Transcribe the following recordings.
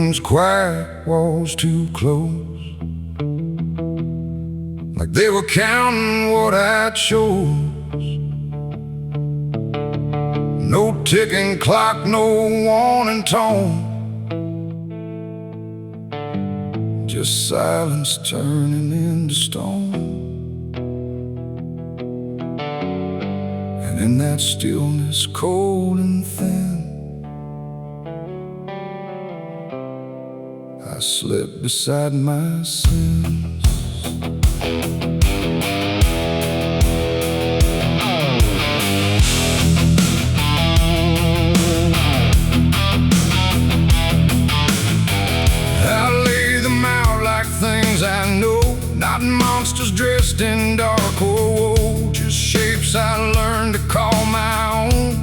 room's quiet walls too close, like they were counting what I chose. No ticking clock, no warning tone, just silence turning into stone. And in that stillness, cold and thin, I slept beside my sins. Things I know, not monsters dressed in dark or woe, just shapes I learned to call my own,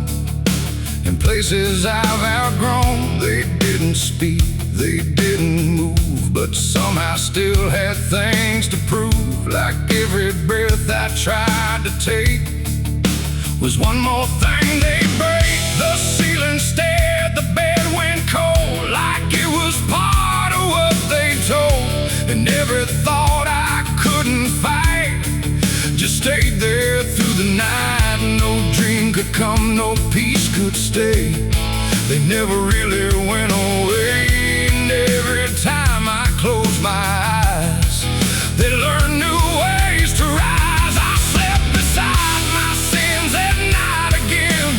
in places I've outgrown. They didn't speak, they didn't move, but somehow still had things to prove. Like every breath I tried to take was one more thing they break. The ceiling stared, the bed went cold, like it was part of what they told. And every thought I couldn't fight just stayed there through the night. No dream could come, no peace could stay. They never really went away. And every time I closed my eyes, they learned new ways to rise. I slept beside my sins at night again,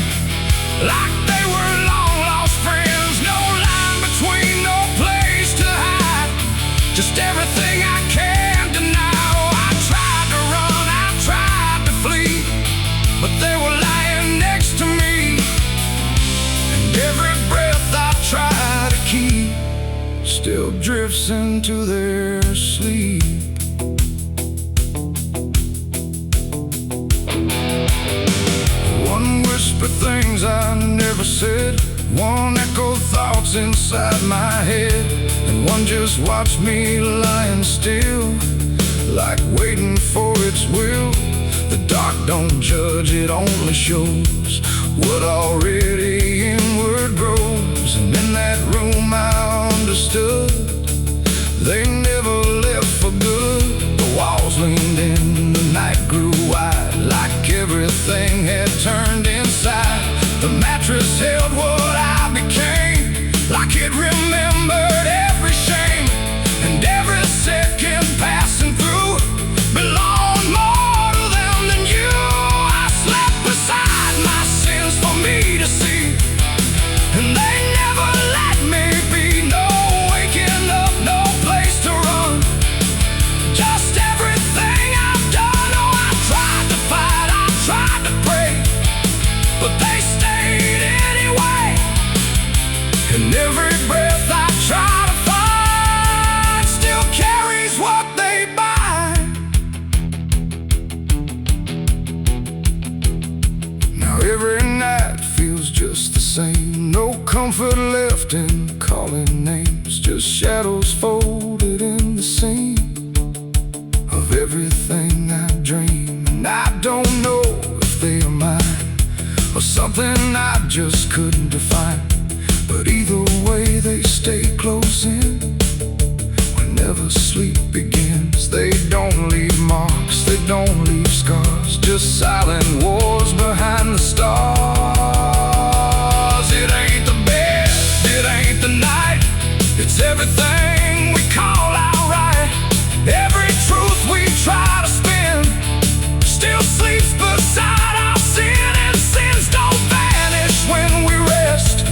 like they were long lost friends. No line between, no place to hide, just everything I can't deny. Oh, I tried to run, I tried to flee, but they were lying next to me. And every breath I try to keep still drifts into their sleep. One whispered things I never said, one echoed thoughts inside my head, and one just watched me lying still, like waiting for its will. The dark don't judge, it only shows what already inward grows. And in that room I understood they never left for good. The walls leaned in, the night grew wide, like everything had turned inside. The mattress held what I became, like it remembered every shame. And every second passing through belonged more to them than you. I slept beside my sins for me to see, and they never let me be. No waking up, no place to run, just everything I've done. Oh, I tried to fight, I tried to pray, but they stayed anyway. And every breath I try to find still carries what they buy. Now every night feels just the same, no comfort left in calling names, just shadows folded in the seam of everything I dream. And I don't know if they are mine or something I just couldn't define, but either way they stay close in. Whenever sleep begins, they don't leave marks, they don't leave scars, just silent wars behind the stars. It ain't the bed, it ain't the night, it's everything we call outright. Every truth we try to spin still sleeps beside our sin. And sins don't vanish when we rest,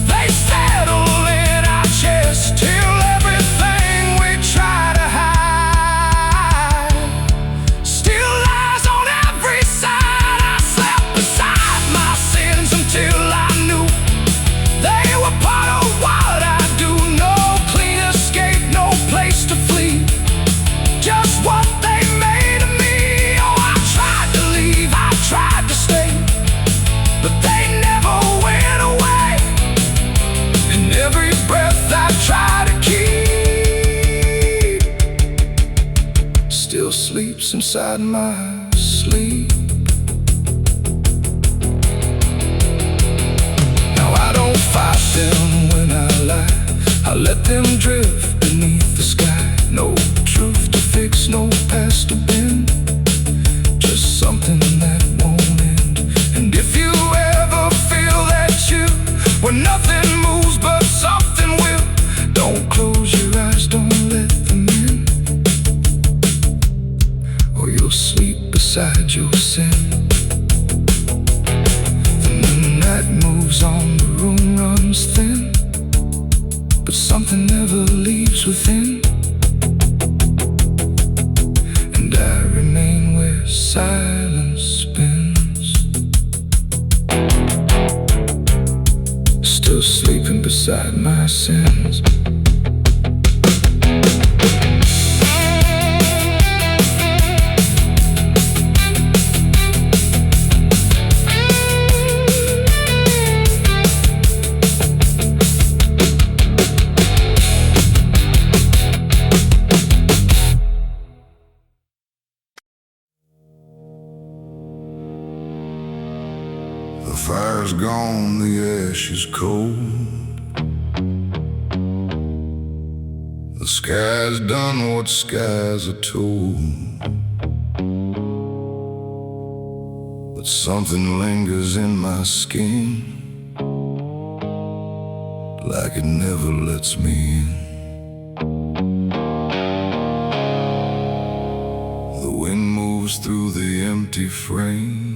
they settle in our chest, till everything we try to hide still lies on every side. I slept beside my sins until I knew they were part of what I do. No clean escape, no place to flee, just what they made of me. Oh, I tried to leave, I tried to stay, but they never went away. And every breath I try to keep still sleeps inside my sleep. Now I don't fight them when I lie, I I let them drift beneath the sky. No truth to fix, no past to bend, just something that won't end. And if you ever feel that chill, where nothing moves but something will, don't close your eyes, don't let them in, or you'll sleep beside your sin. Then the night moves on, the room runs thin, but something never leaves within. And I remain where silence spins, still sleeping beside my sins. The fire's gone, the ash is cold, the sky's done what skies are told, but something lingers in my skin, like it never lets me in. The wind moves through the empty frame,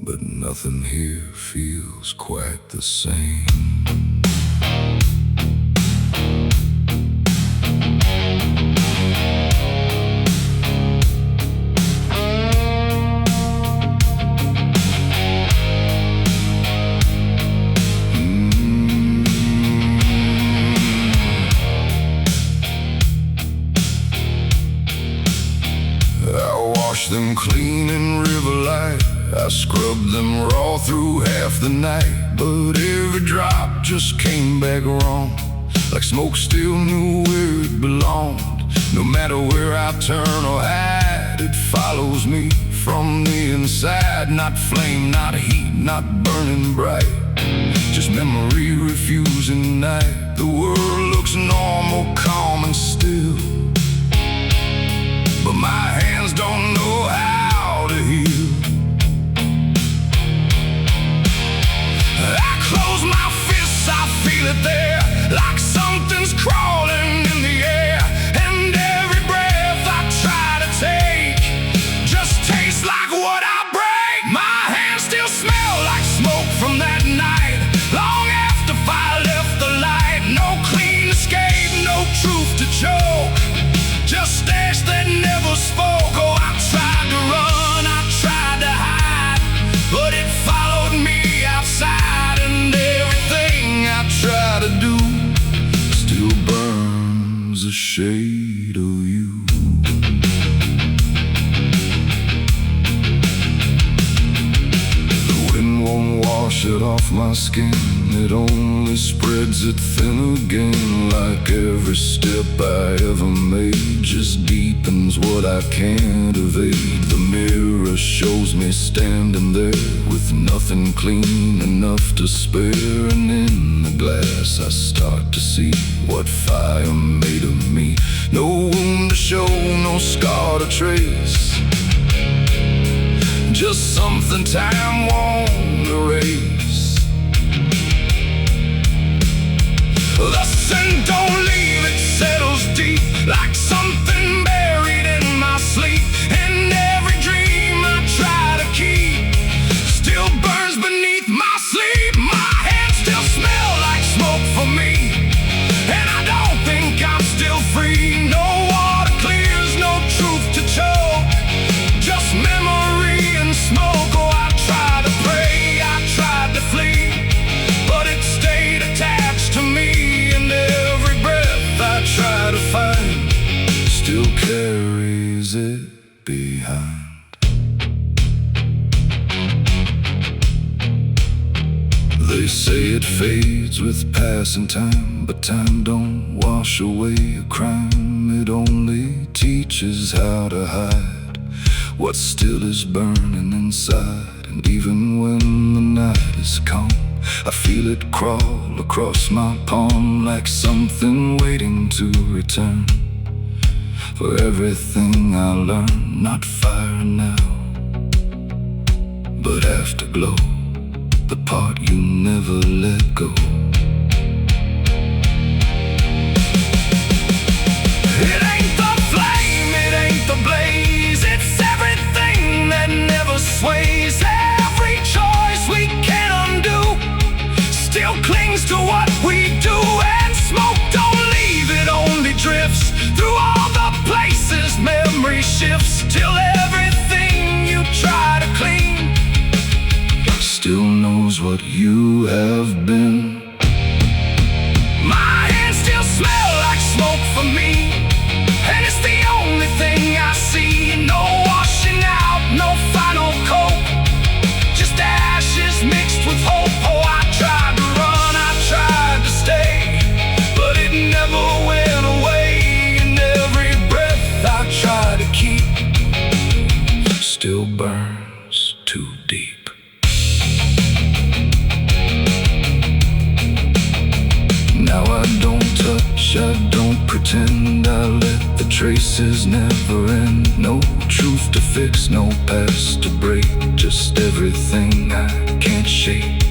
but nothing here feels quite the same. I wash them clean in river light, I scrubbed them raw through half the night, but every drop just came back wrong, like smoke still knew where it belonged. No matter where I turn or hide, it follows me from the inside. Not flame, not heat, not burning bright, just memory refusing night. The world looks normal, calm and still, but my hands don't know how to heal. I close my fists, I feel it there, like something's crawling in the air. And every breath I try to take just tastes like what I break. My hands still smell like smoke from that night, long after fire left the light. No clean escape, no truth to choke, just ash that never spoke. Oh, I tried to run, I tried to hide, but it followed me outside. And everything I try to do still burns a shade of you. The wind won't wash it off my skin, it only spreads it thin again. Like every step I ever made just deepens what I can't evade. The mirror shows me standing there with nothing clean enough to spare. And in the glass I start to see what fire made of me. No wound to show, no scar to trace, just something time won't erase. The sin don't leave, it settles deep, like something buried in my sleep. And every dream I try to keep still burns beneath my sleep. My hands still smell like smoke for me, and I don't think I'm still free. No water clears, no truth to choke, just memory and smoke. Oh, I tried to pray, I tried to flee, but it stayed attached to me. Every breath I try to find still carries it behind. They say it fades with passing time, but time don't wash away a crime. It only teaches how to hide what still is burning inside. And even when the night is calm, I feel it crawl across my palm like something waiting to return. For everything I learned, not fire now, but afterglow, the part you never let go. It ain't the flame, it ain't the blaze, it's everything that never sways. Every choice we can't undo still clings to what we do. And smoke don't leave, it only drifts through all the places memory shifts, till everything you try to clean still knows what you have been. My hands still smell like smoke for me, and it's the only thing I see. No washing out, no final coat, just ashes mixed with hope. Oh, I tried to run, I tried to stay, but it never went away. And every breath I try to keep still burns too deep. Now I don't touch, I don't pretend, I let the traces never end. No truth to fix, no past to break, just everything I can't shake.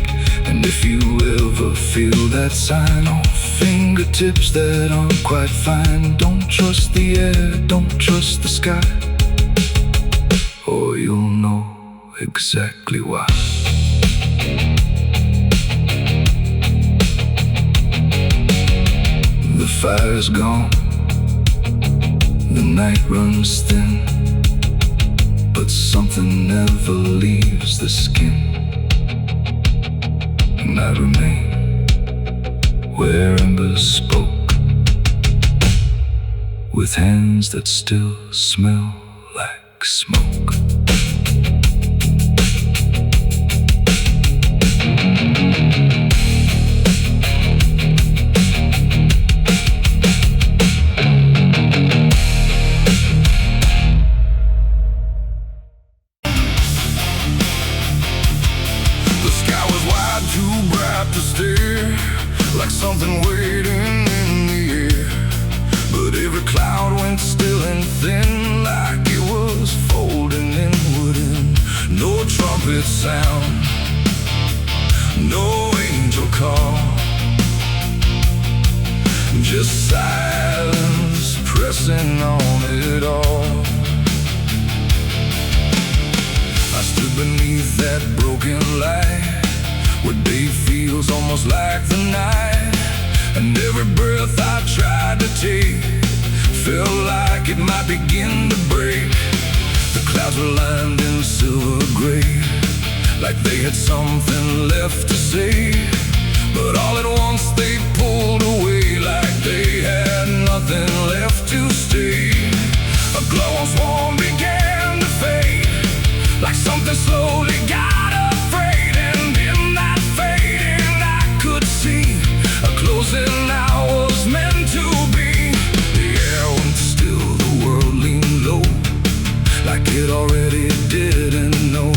And if you ever feel that sign on fingertips that aren't quite fine, don't trust the air, don't trust the sky, or you'll know exactly why. The fire's gone, the night runs thin, but something never leaves the skin. And I remain where embers spoke, with hands that still smell like smoke. Like something waiting in the air, but every cloud went still and thin, like it was folding inward in. No trumpet sound, no angel call, just silence pressing on it all. I stood beneath that broken light, where day feels almost like the night, and every breath I tried to take felt like it might begin to break. The clouds were lined in silver gray, like they had something left to say, but all at once they pulled away, like they had nothing left to stay. A glow on swarm began to fade, like something slowly got afraid, and in that fading I could see a closing hours meant to be. The air went still, the world leaned low, like it already didn't know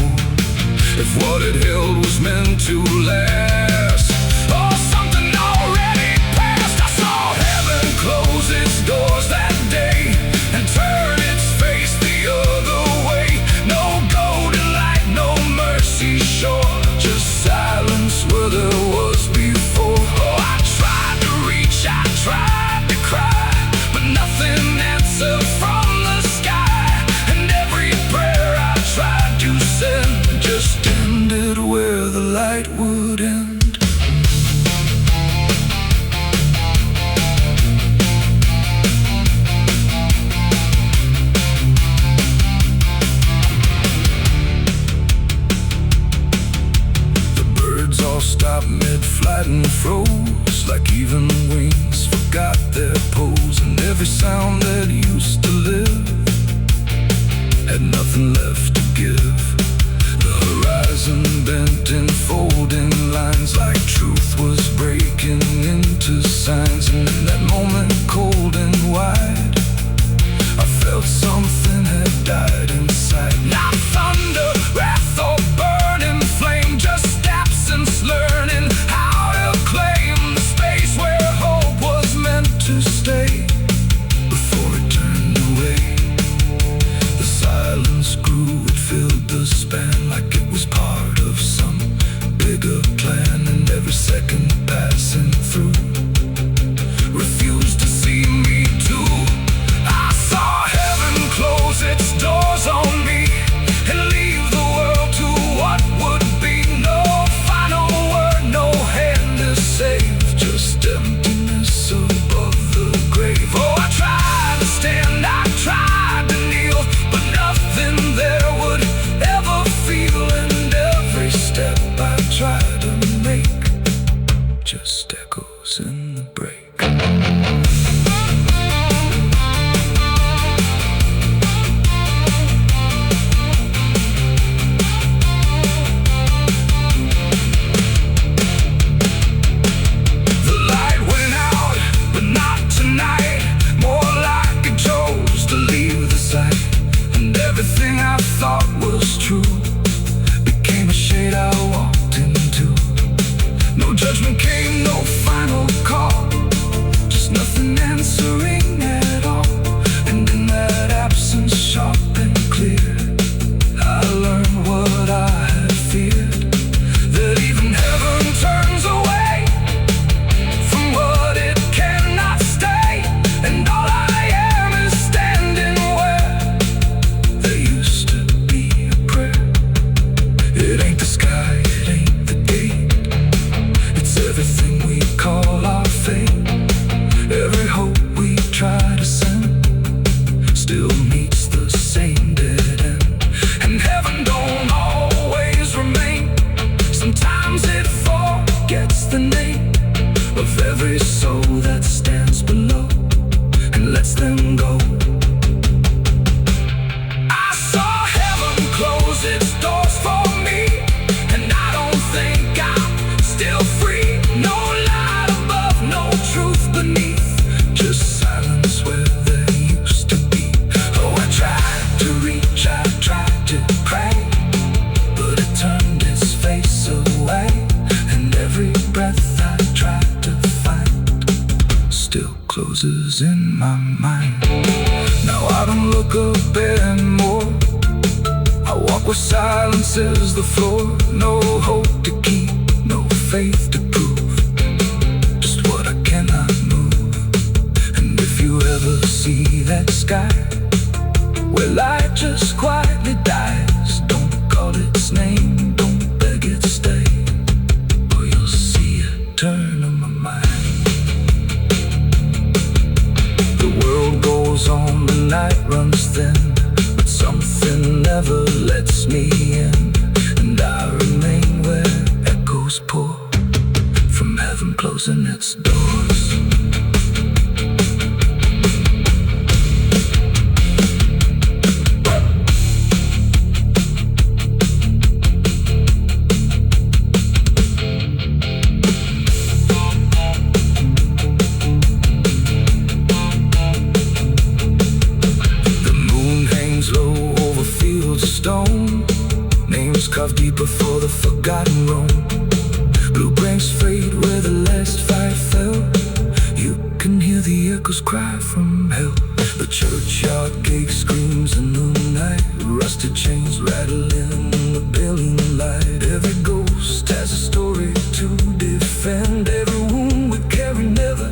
if what it held was meant to last, or something already passed. I saw heaven close its doors that day and turn its face the other way. No golden light, no mercy shore, just silence where there was before. Oh, I tried to reach, I tried to cry, but nothing answered from the sky, and every prayer I tried to send just ended where the light would end. Stopped mid-flight and froze, like even wings forgot their pose, and every sound that used to live had nothing left to give. The horizon bent in folding lines, like truth was breaking into signs, and in that moment, cold and wide, I felt something had died inside. Not thunder, wrath, or burning flame, just absence learning just echoes in the break. Everything I thought was true became a shade I walked into. No judgment came, no final call, just nothing answering at all. And in that absence, sharp and clear, I learned what I had feared, that even heaven turns away from what it cannot stay. And all I am is standing where there used to be a prayer. It ain't the sky, it ain't the gate, it's everything we call our fate. Every hope we try to send still meets the same dead end. And heaven don't always remain, sometimes it forgets the name of every soul that stands below and lets them go. I saw heaven close its doors for me, and I don't think I'm still free. No light above, no truth beneath, just silence where there used to be. Oh, I tried to reach, I tried to pray, but it turned its face away. And every breath I tried to fight still closes in my mind. Now I don't look up anymore, I walk where silence is the floor. No hope to keep, no faith to prove, just what I cannot move. And if you ever see that sky where light just quietly dies, don't call its name, don't beg it stay, or you'll see it turn on my mind. The world goes on, the night runs thin, but something never lets me in. And I remain where echoes pour from heaven closing its doors. Stone, names carved deeper for the forgotten roam. Blue branks fade where the last fire fell. You can hear the echoes cry from hell. The churchyard gate screams in the night, rusted chains rattling in the building light. Every ghost has a story to defend, every wound we carry never.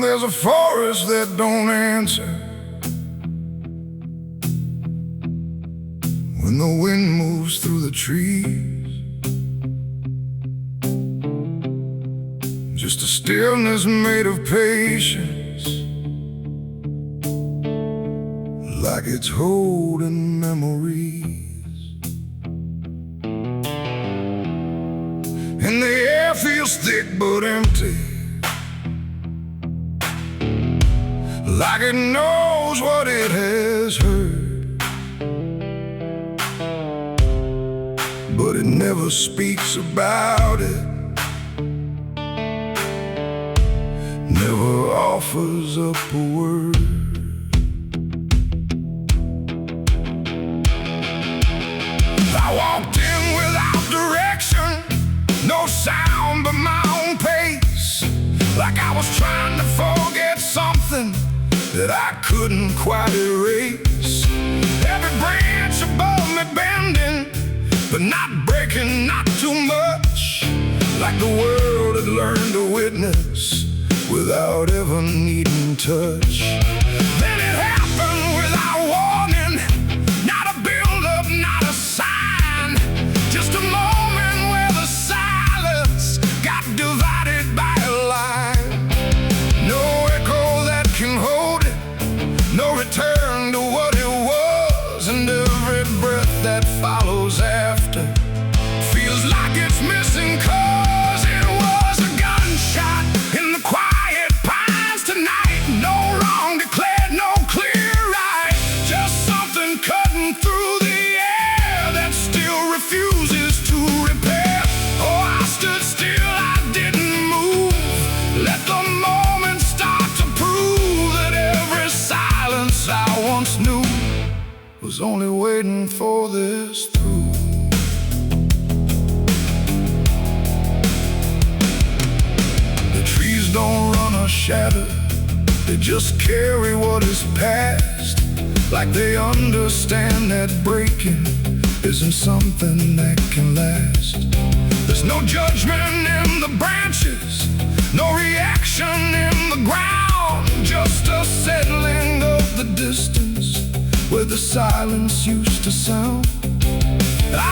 There's a forest that don't answer when the wind moves through the trees. Just a stillness made of patience, like it's holding memories. And the air feels thick but empty, like it knows what it has heard, but it never speaks about it, never offers up a word. I walked in without direction, no sound but my own pace, like I was trying to forget something that I couldn't quite erase. Every branch above me bending, but not breaking, not too much, like the world had learned to witness without ever needing touch. Then it happened without warning, not a build-up, not a sign, just a moment where the silence got divided by a line. No echo that can hold it, no return to what it was, and every breath that follows after feels like it's missing, 'cause it was a gunshot in the quiet pines tonight. No wrong declared, no clear right, just something cutting through the air that still refuses to repair. Oh, I stood still, I didn't move, let the moment start to prove that every silence I once knew was only waiting for this through. Don't run or shatter, they just carry what is past, like they understand that breaking isn't something that can last. There's no judgment in the branches, no reaction in the ground, just a settling of the distance where the silence used to sound.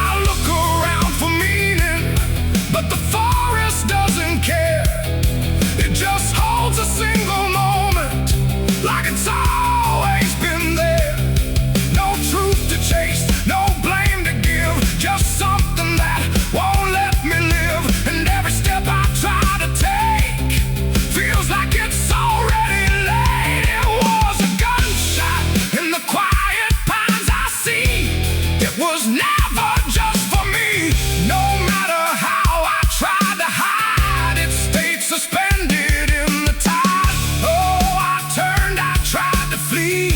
I look around for meaning, but the forest doesn't care. It just holds a single moment, like it's always been there. No truth to chase, no blame to give, just something that won't let me live. And every step I try to take feels like it's already late. It was a gunshot in the quiet pines I see. It was never just for me. No matter how I tried to hide, it stayed suspended in the tide. Oh, I turned, I tried to flee,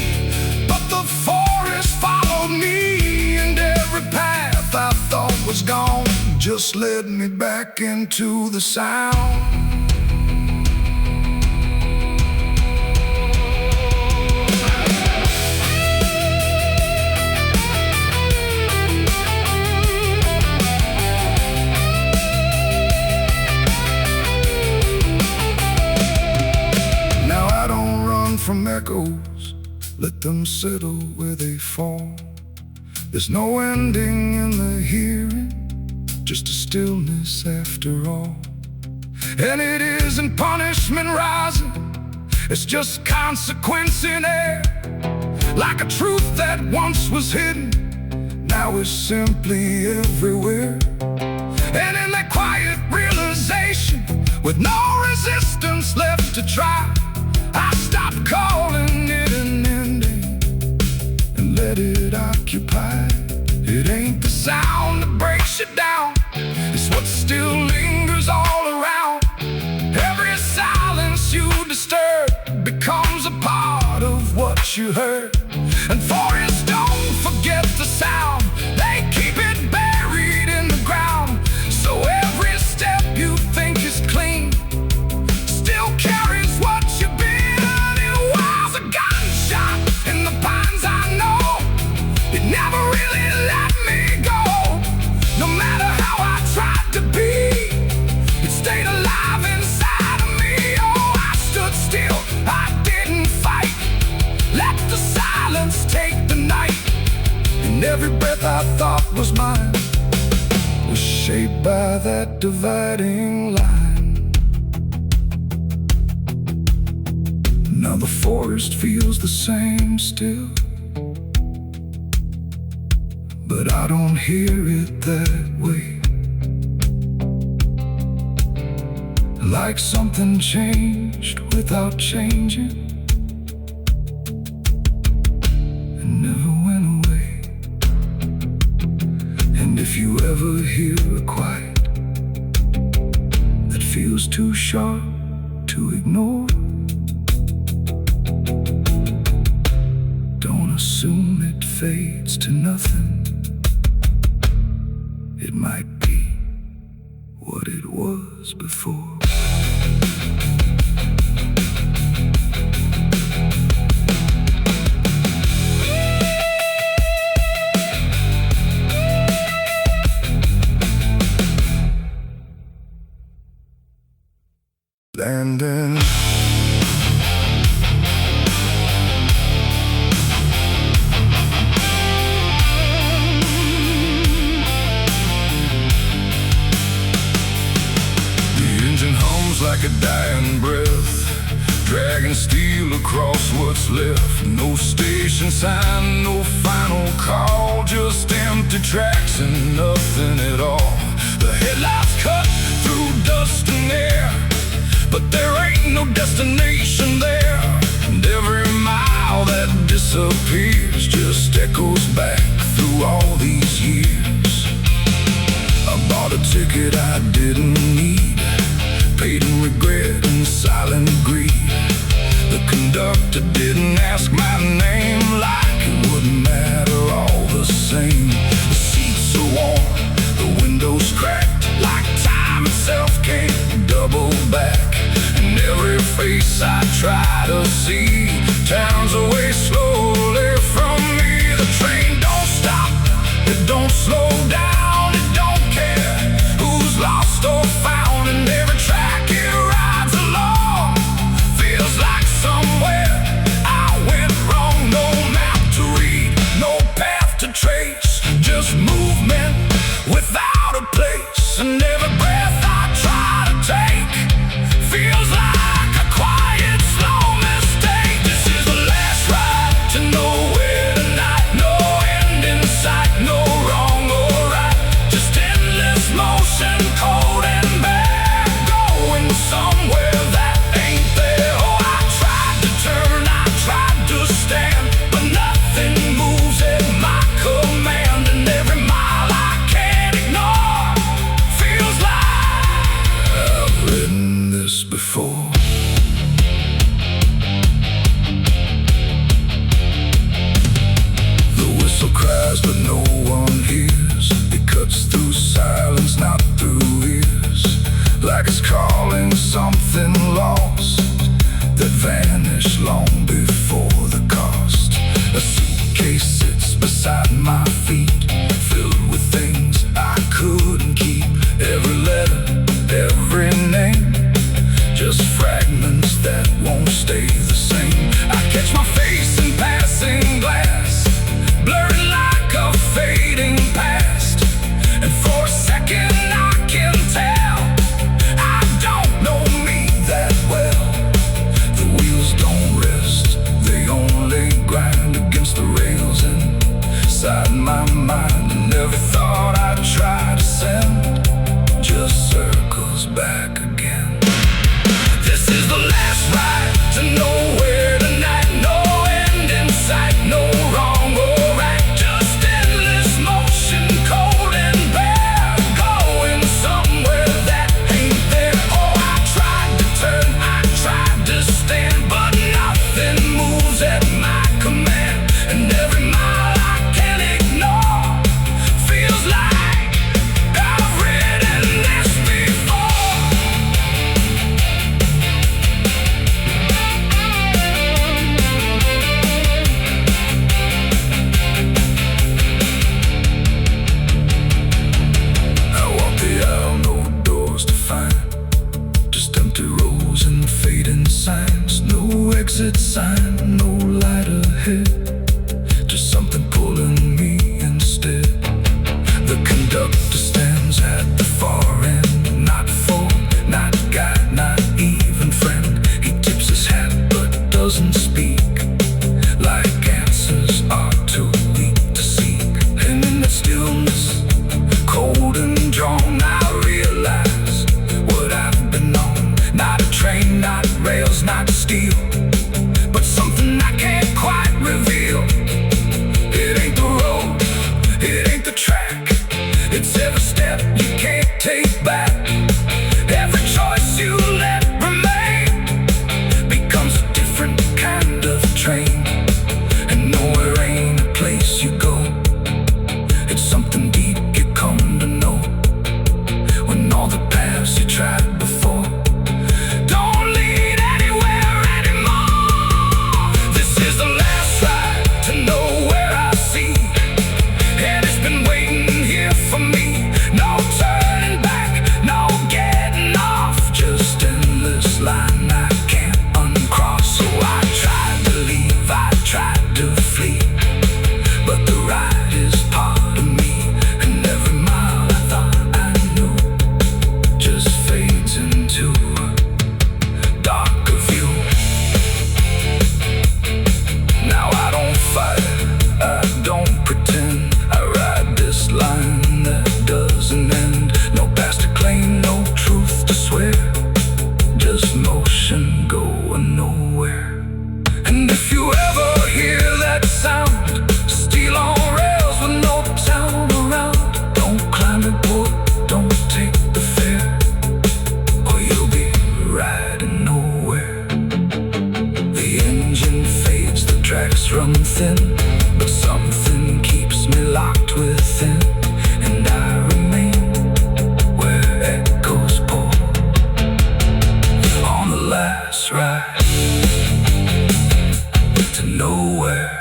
but the forest followed me, and every path I thought was gone just led me back into the sound. From echoes, let them settle where they fall. There's no ending in the hearing, just a stillness after all. And it isn't punishment rising, it's just consequence in air, like a truth that once was hidden, now is simply everywhere. And in that quiet realization, with no resistance left to try, I stopped calling it an ending and let it occupy. It ain't the sound that breaks you down, it's what still lingers all around. Every silence you disturb becomes a part of what you heard. And forests don't forget the sound, they keep it buried in the ground. So every step you think is clean still carries what you've been. In the pines I know, it never really let me go. No matter how I tried to be, it stayed alive inside of me. Oh, I stood still, I didn't fight, let the silence take the night. And every breath I thought was mine was shaped by that dividing line. Now the forest feels the same still, but I don't hear it that way. Like something changed without changing and never went away. And if you ever hear a quiet that feels too sharp to ignore, assume it fades to nothing. It might be what it was before. Landing. Like a dying breath, dragging steel across what's left. left. No station sign, no final call, just empty tracks and nothing at all. The headlights cut through dust and air, but there ain't no destination there. And every mile that disappears just echoes back through all these years. I bought a ticket I didn't need, paid in regret and silent greed. The conductor didn't ask my name, like it wouldn't matter all the same. The seats are warm, the windows cracked, like time itself came double back. And every face I try to see turns away slowly from me. The train don't stop, it don't slow down, it don't care who's lost or found. And every track it rides along feels like somewhere I went wrong. No map to read, no path to trace, just movement without a place. And every breath I try to take feels like a quiet, slow mistake. This is the last ride to nowhere tonight. No end in sight, no wrong or right, just endless motion, cold and bare, going somewhere that ain't there. Oh, I tried to turn, I tried to stand, but nothing moves at my command. And every mile I can't ignore feels like I've written this before. The whistle cries but no one hears. It cuts through silence, not through ears, like it's calling something lost that vanished long before the cost. A suitcase sits beside my feet, filled with things I couldn't keep. Every letter, every name, just fragments that won't stay the same. I catch my face in passing glass, blurred like a fading past. And for a second I can tell I don't know me that well. The wheels don't rest, they only grind against the rails inside my mind. And every thought I try to send just circles back again. This is the last ride to nowhere tonight. No end in sight, no wrong or right, just endless motion, cold and bare, going somewhere that ain't there. Oh, I tried to turn, I tried to stand, but nothing moves at my command. And every mile I can't ignore feels like I've written this before. I walk the aisle, no doors to find, just empty rows and fading signs. No exit sign, no light ahead, just something pulling me instead. The conductor stands at the far end, not phone, not guide, not even friend. He tips his hat but doesn't speak, like answers are too weak to seek. And in the stillness, cold and drawn, I realize what I've been on. Not a train, not rails, not steel, but something I can't quite reveal. It ain't the road, it ain't the track, it's every step you can't take back. Every choice you let remain becomes a different kind of train. And nowhere ain't a place you go, it's something deep you come to know. When all the paths you tried before don't lead anywhere anymore. This is the last ride to nowhere I see, and it's been waiting here for me. No turning back, no getting off, just endless line I can't uncross. So I tried to leave, I tried to flee, but the ride is part of me. And every mile I thought I knew just fades into a darker view. within, but something keeps me locked within, and I remain where echoes pour on the last ride to nowhere.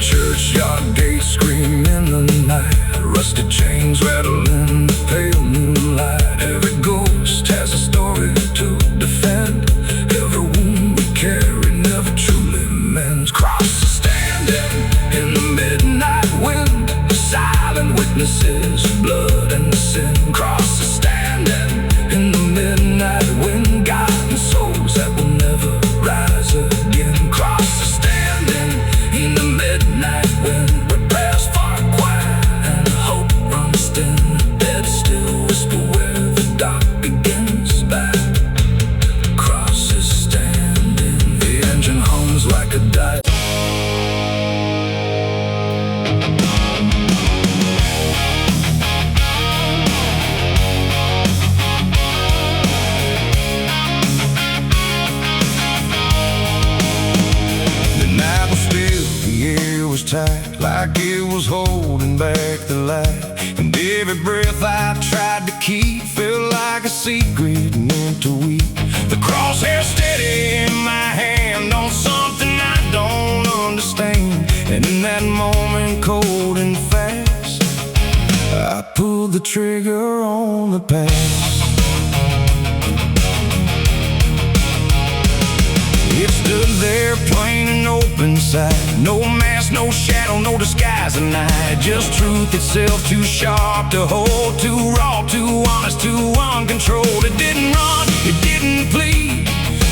Churchyard gate scream in the night, rusted chains rattle in the pale moonlight. Every ghost has a story to defend. Every wound we carry never truly mends. Crosses standing in the midnight wind, silent witnesses of blood and sin. Crosses standing in the midnight wind, guiding souls that will never rise again. Crosses standing in the midnight wind, where prayers far quiet and hope runs thin. Dead still whisper where the dark begins. Back crosses standing, the engine hums like a dive. Tight, like it was holding back the light, and every breath I tried to keep felt like a secret meant to weep. The crosshair steady in my hand on something I don't understand, and in that moment, cold and fast, I pulled the trigger on the past. It stood there plain and open sight, no mask, no shadow, no disguise at night. Just truth itself, too sharp to hold, too raw, too honest, too uncontrolled. It didn't run, it didn't plead,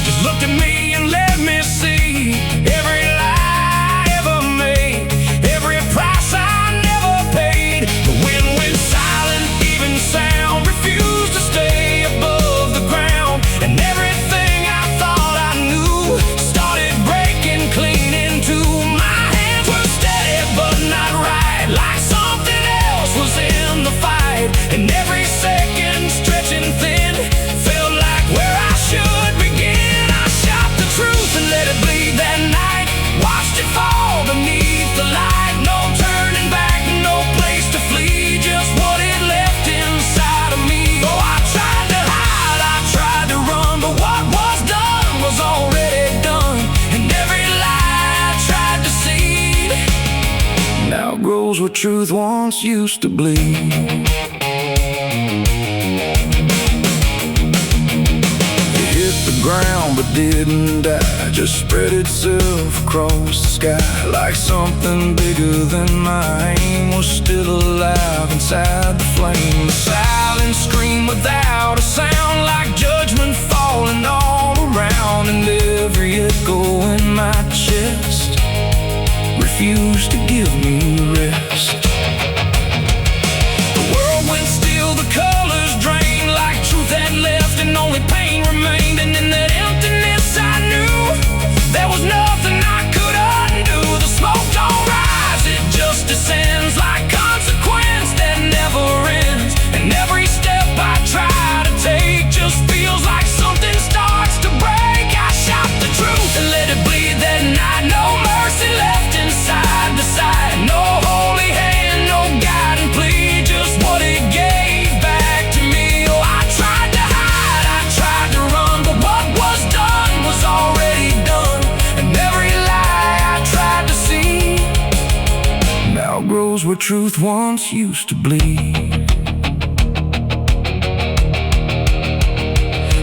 just looked at me and let me see every lie I ever made, every price I never paid. The wind went silent, even sound refused to stay above the ground, and everything I thought I knew started breaking clean into my hands. Were steady but not right, like something else was in the fight, and every second stretching thin felt like where I should begin. I shot the truth and let it bleed that night, watched it fall beneath the light. No turning back, no place to flee, just what it left inside of me. Oh, I tried to hide, I tried to run, but what was done was already done, and every lie I tried to see now grows where truth once used to bleed. It hit the ground but didn't die, just spread itself across the sky, like something bigger than my aim was still alive inside the flame. The silent scream without a sound, like judgment falling all around, and every echo in my chest refused to give me rest. The world went still, the colors drained, like truth had left and only pain remained. And in that emptiness I knew there was nothing I could undo. The smoke don't rise, it just descends, like consequence that never ends. And every step I try to take just feels like something starts to break. I shot the truth and let it bleed that night, no mercy left inside the sight, no holy hand, no guiding plea, just what it gave back to me. Oh, I tried to hide, I tried to run, but what was done was already done, and every lie I tried to see now grows where truth once used to bleed.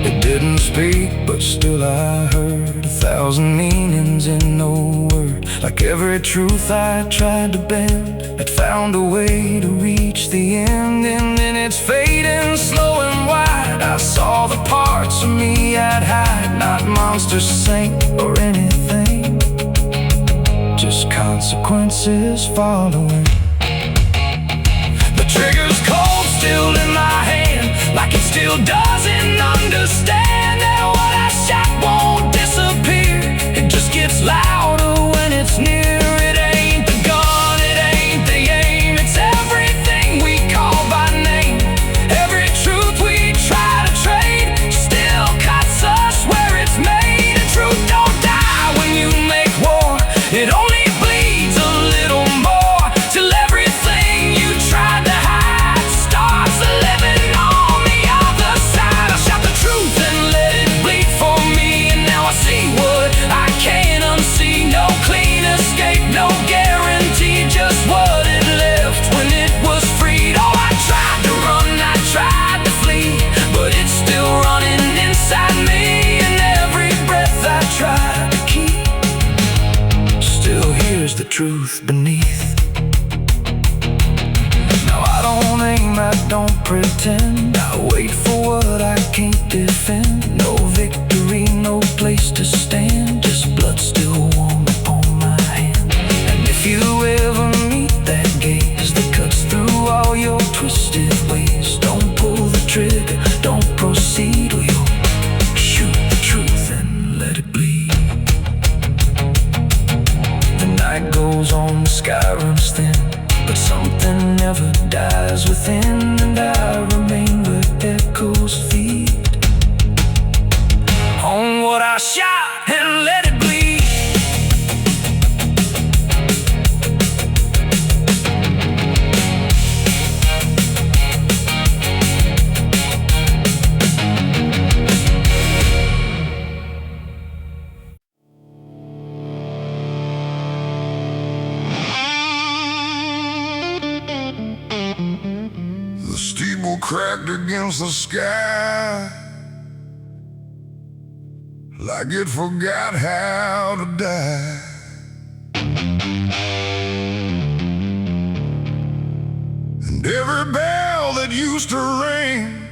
It didn't speak, but still I heard 1,000 meanings in no word. Like every truth I tried to bend had found a way to reach the end. And in its fading slow and wide, I saw the parts of me I'd hide, not monsters, saint, or anything, just consequences following. The trigger's cold still in my hand, like it still doesn't understand that what I shot truth beneath. Now I don't aim, I don't pretend, I wait for what I can't defend. No victory, no place to stand, just blood still warm upon my hand. And if you ever meet that gaze that cuts through all your twisted ways, don't pull the trigger, don't proceed, or you'll shoot the truth and let it bleed. The night goes on, the sky runs thin, but something never dies within, and I remain where echoes feed on what I shot and let it bleed. The steeple cracked against the sky, like it forgot how to die. And every bell that used to ring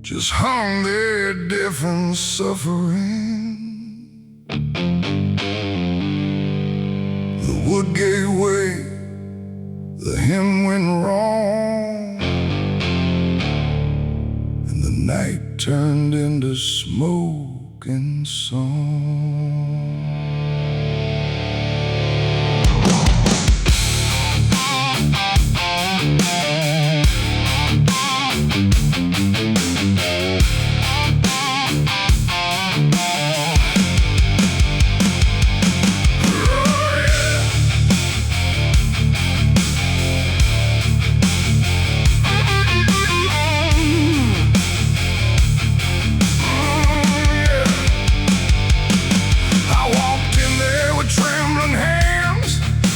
just hung there deaf and suffering. The wood gave way, the hymn went wrong, and the night turned into smoke and song.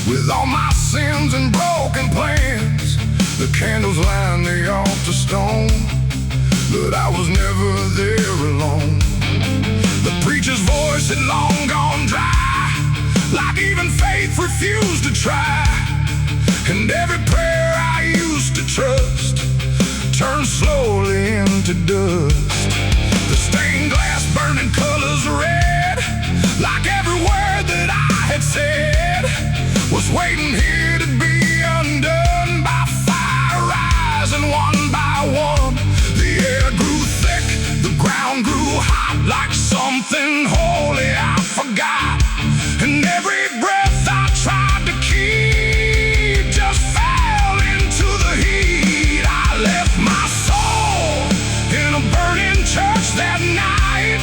With all my sins and broken plans, the candles line the altar stone, but I was never there alone. The preacher's voice had long gone dry, like even faith refused to try. And every prayer I used to trust turned slowly into dust. The stained glass burning colors red, like every word that I had said was waiting here to be undone by fire rising one by one. The air grew thick, the ground grew hot, like something holy I forgot. And every breath I tried to keep just fell into the heat. I left my soul in a burning church that night,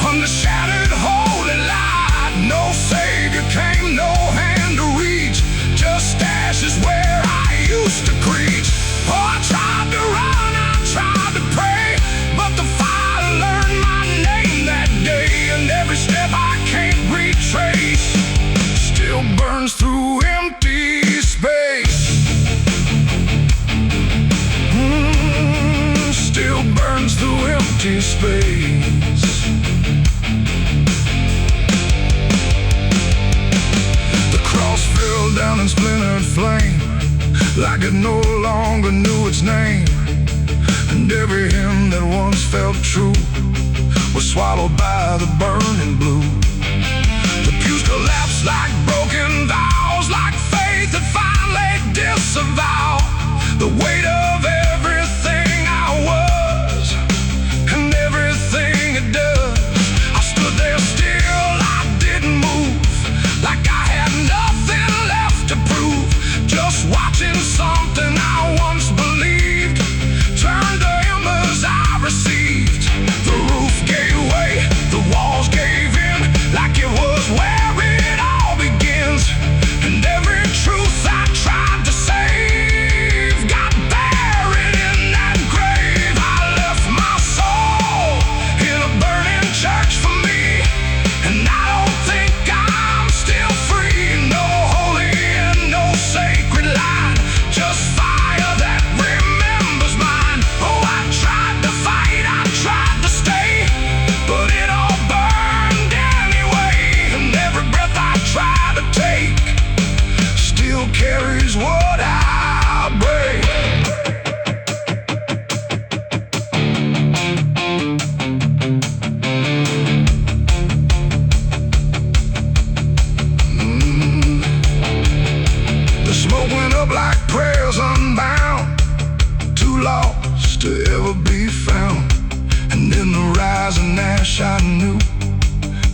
under shattered holy light. No savior came, no hand to reach, just ashes where I used to preach. Oh, I tried to run, I tried to pray, but the fire learned my name that day. And every step I can't retrace still burns through empty space. Still burns through empty space. The cross fell down in splintered flame, like it no longer knew its name. And every hymn that once felt true was swallowed by the burning blue. The pews collapsed like broken vows, like faith that finally disavowed the weight of everything I was and everything it does. I stood there still, I didn't move, like I had nothing left to prove, just watching something I once believed turn to embers I received. The roof gave way, the walls gave in, like it was where it all begins. And every truth I tried to save got buried cries and ash, I knew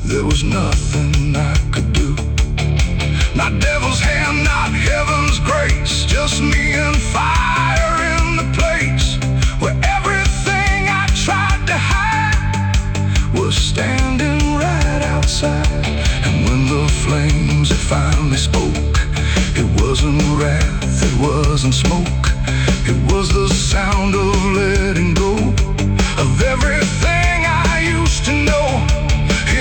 there was nothing I could do. Not devil's hand, not heaven's grace, just me and fire in the place where everything I tried to hide was standing right outside. And when the flames had finally spoke, it wasn't wrath, it wasn't smoke, it was the sound of letting go of everything I used to know.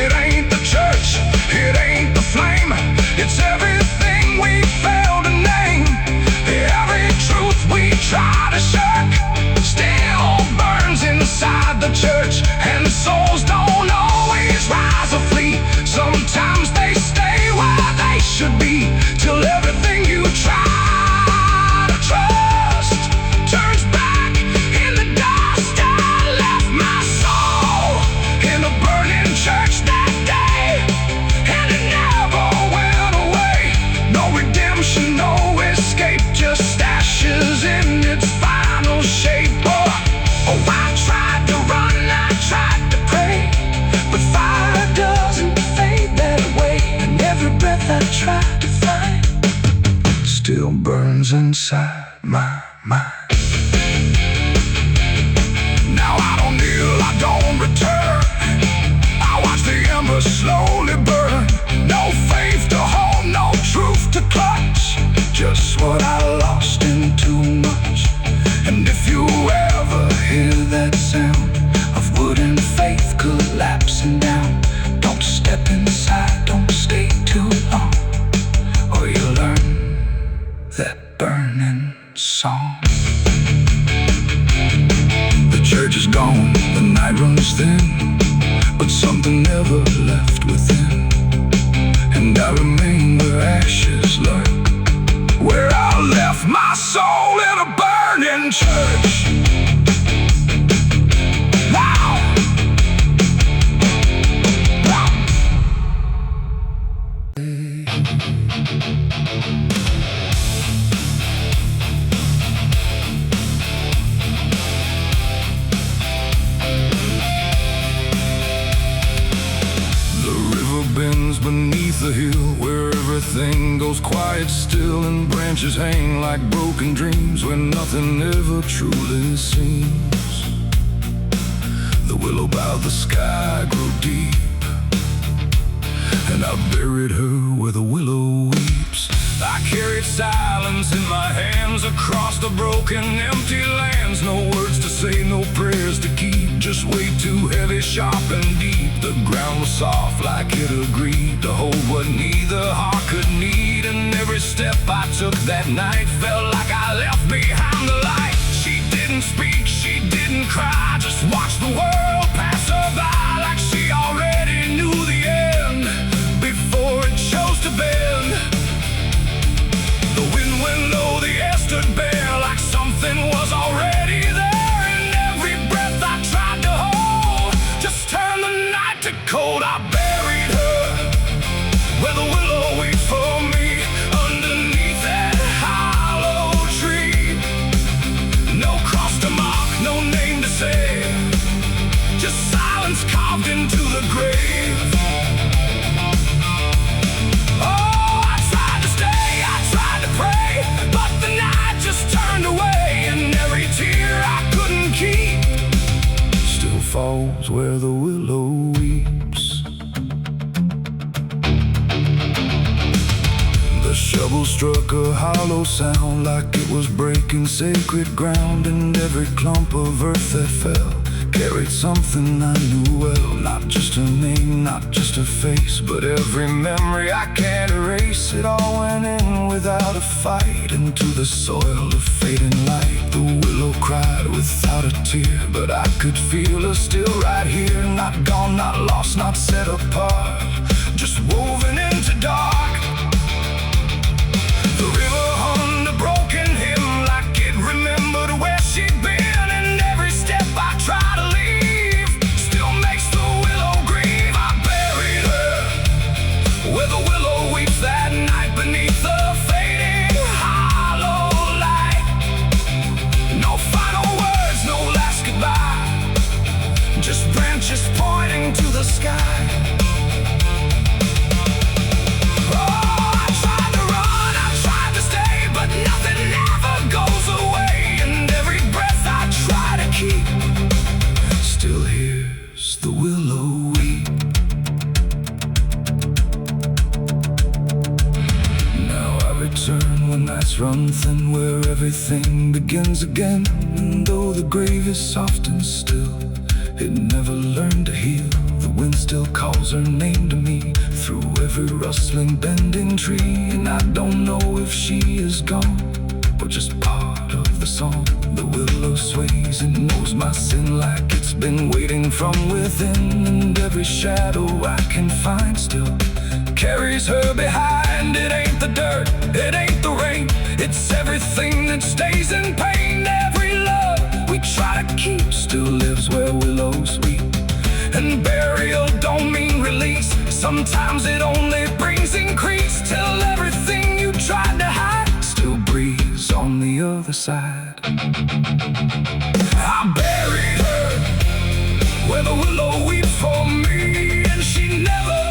It ain't the church, it ain't the flame, it's everything we failed to name. Every truth we try to shirk still burns inside the church. And souls don't always rise or flee, sometimes they stay where they should be, till everything you try to trust turns back in the dust. I left my soul in a burning church that day, and it never went away. No redemption, no escape, just ashes in its final shape. Oh, I tried to run, I tried to pray, but fire doesn't fade that way. And every breath I tried to find still burns inside my mind. Now I don't kneel, I don't return, I watch the embers slowly burn. No faith to hold, no truth to clutch, just what I lost in too much. And if you ever hear that sound of wooden faith collapsing down, don't step inside, don't stay too long, or you'll learn that burning song. The church is gone, the night runs thin, but something never left within. And I remain where ashes lurk, where I left my soul in a burning church. Wow. Bends beneath the hill where everything goes quiet still, and branches hang like broken dreams where nothing ever truly seems. The willow bowed, the sky grew deep, and I buried her where the willow weeps. I carried silence in my hands across the broken, empty lands. No words to say, no prayers to keep, just weight too heavy, sharp and deep. The ground was soft like it agreed to hold what neither heart could need. And every step I took that night felt like I left behind the light. She didn't speak, she didn't cry, just watched the world pass her by, like she already knew the end before it chose to bend. The wind went low, the air stood bare, like something was already there. And every breath I tried to hold just turned the night to cold. I buried her where the willow waits for me, underneath that hollow tree. No cross to mark, no name to say, just silence carved into the grave. Falls where the willow weeps. The shovel struck a hollow sound like it was breaking sacred ground, and every clump of earth that fell carried something I knew well. Not just a name, not just a face, but every memory I can't erase. It all went in without a fight, into the soil of fading light. The willow cried without a tear, but I could feel her still right here. Not gone, not lost, not set apart, just woven into dark. The river hummed a broken hymn like it remembered where she'd been, and every step I try to leave still makes the willow grieve. I buried her where the willow weeps that night, beneath the fading hollow light. No final words, no last goodbye, just branches paths run thin where everything begins again. And though the grave is soft and still, it never learned to heal. The wind still calls her name to me through every rustling, bending tree. And I don't know if she is gone or just part of the song. The willow sways and knows my sin like it's been waiting from within. And every shadow I can find still carries her behind. It ain't the dirt, it ain't the rain, it's everything that stays in pain. Every love we try to keep still lives where willows weep. And burial don't mean release, sometimes it only brings increase, till everything you tried to hide still breathes on the other side. I buried her where the willow weeps for me, and she never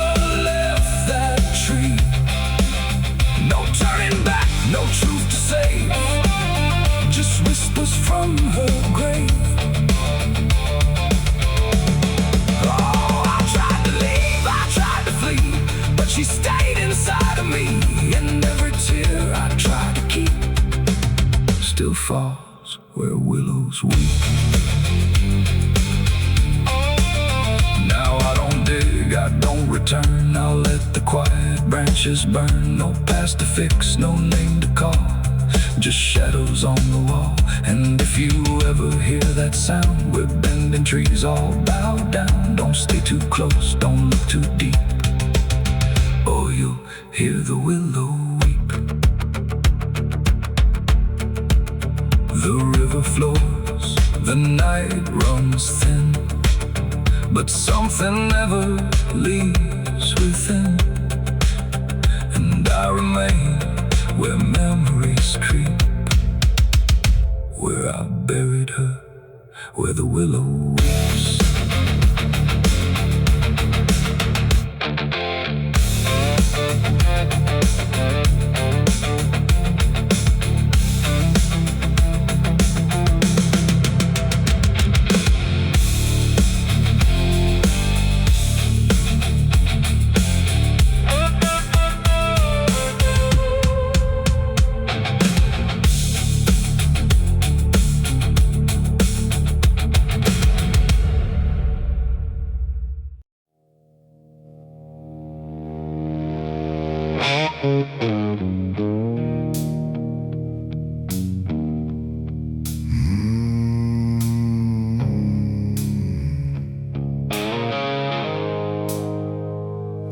left that tree. No turning back, no truth to say, just whispers from her grave. She stayed inside of me, and every tear I tried to keep still falls where willows weep. Now I don't dig, I don't return, I'll let the quiet branches burn. No past to fix, no name to call, just shadows on the wall. And if you ever hear that sound, we're bending trees all bowed down. Don't stay too close, don't look too deep, or you'll hear the willow weep. The river flows, the night runs thin, but something never leaves within. And I remain where memories creep, where I buried her, where the willow weeps.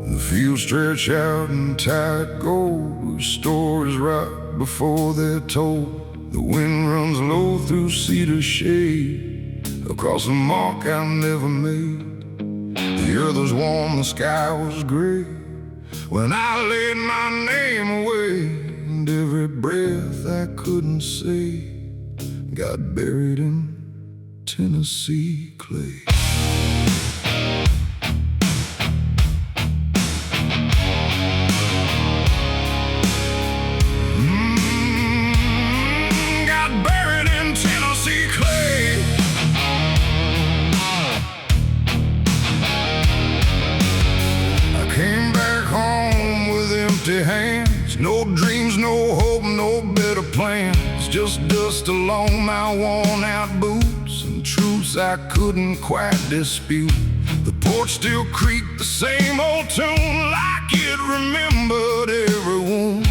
The fields stretch out and tide gold, stories right before they're told. The wind runs low through cedar shade, across a mark I never made. The earth was warm, the sky was gray, when I laid my name away. And every breath I couldn't say got buried in Tennessee clay. Got buried in Tennessee clay. I came back home with empty hands, no dreams, no hope, no better plans, just dust along my worn-out boots and truths I couldn't quite dispute. The porch still creaked the same old tune, like it remembered every wound.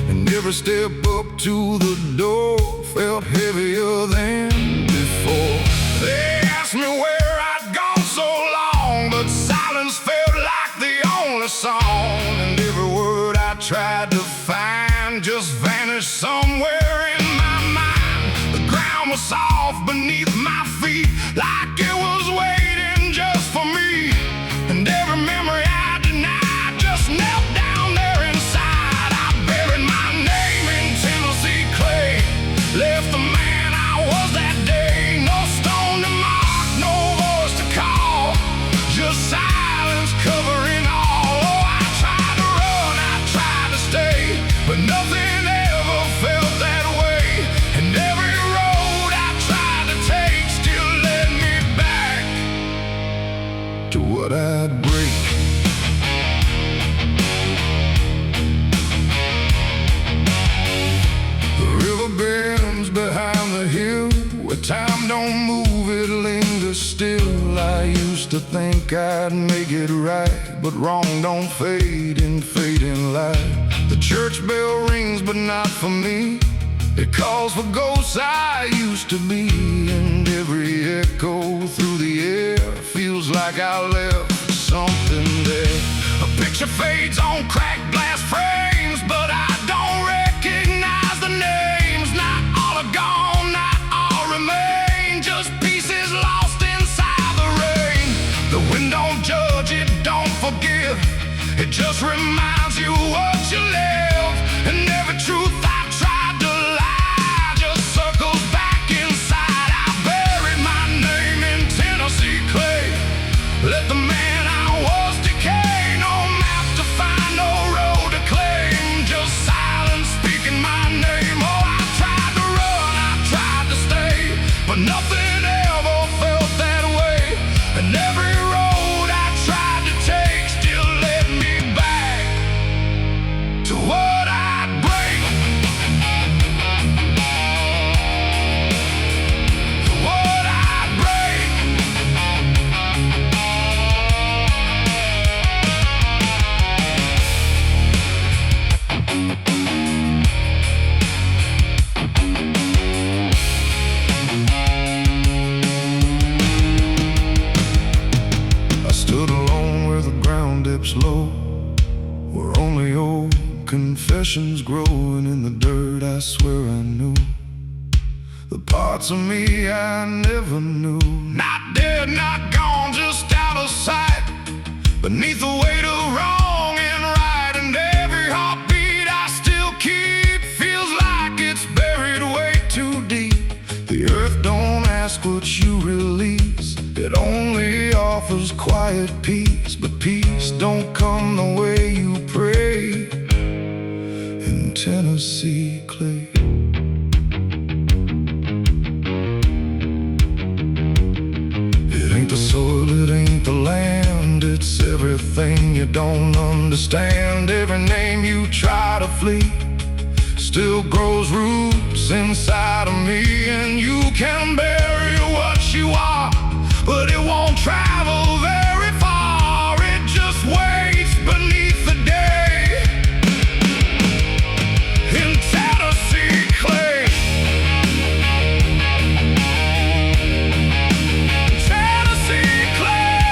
And every step up to the door felt heavier than before. They asked me where I'd gone so long, but silence felt like the only song. And every word I tried to find just vanished somewhere in my mind. The ground was soft beneath my feet, like it was waiting just for me. And every memory I denied just knelt down there inside. I buried my name in Tennessee clay, left the man I was that day. No stone to mark, no voice to call, just silence covering all. Oh, I tried to run, I tried to stay, but nothing ever felt that way. And every road I tried to take still led me back to what I'd break. bends behind the hill, where time don't move, it lingers still. I used to think I'd make it right, but wrong don't fade in fading light. The church bell rings, but not for me. It calls for ghosts I used to be, and every echo through the air feels like I left something there. A picture fades on cracked glass frames, but I don't recognize the names. Not all are gone, not all remain, just pieces lost inside the rain. The wind don't judge, it don't forgive, it just reminds you what you lived. And every truth I tried to lie just circles back inside. I buried my name in Tennessee clay, let the man I was decay. No map to find, no road to claim, just silence speaking my name. Oh, I tried to run, I tried to stay, but nothing ever felt that way. And every road I tried to take still led me back to what I'd break, to what I'd break. I stood alone where the ground dips low, where only old confessions growing in the dirt. I swear I knew the parts of me I never knew. Not dead, not gone, just out of sight, beneath the weight of wrong and right. And every heartbeat I still keep feels like it's buried way too deep. The earth don't ask what you release, it only offers quiet peace. But peace don't come the way you pray in Tennessee clay. It ain't the soil, it ain't the land, it's everything you don't understand. Every name you try to flee still grows roots inside of me. And you can bury what you are, but it won't travel very far. It just waits beneath the day in Tennessee clay. Tennessee clay.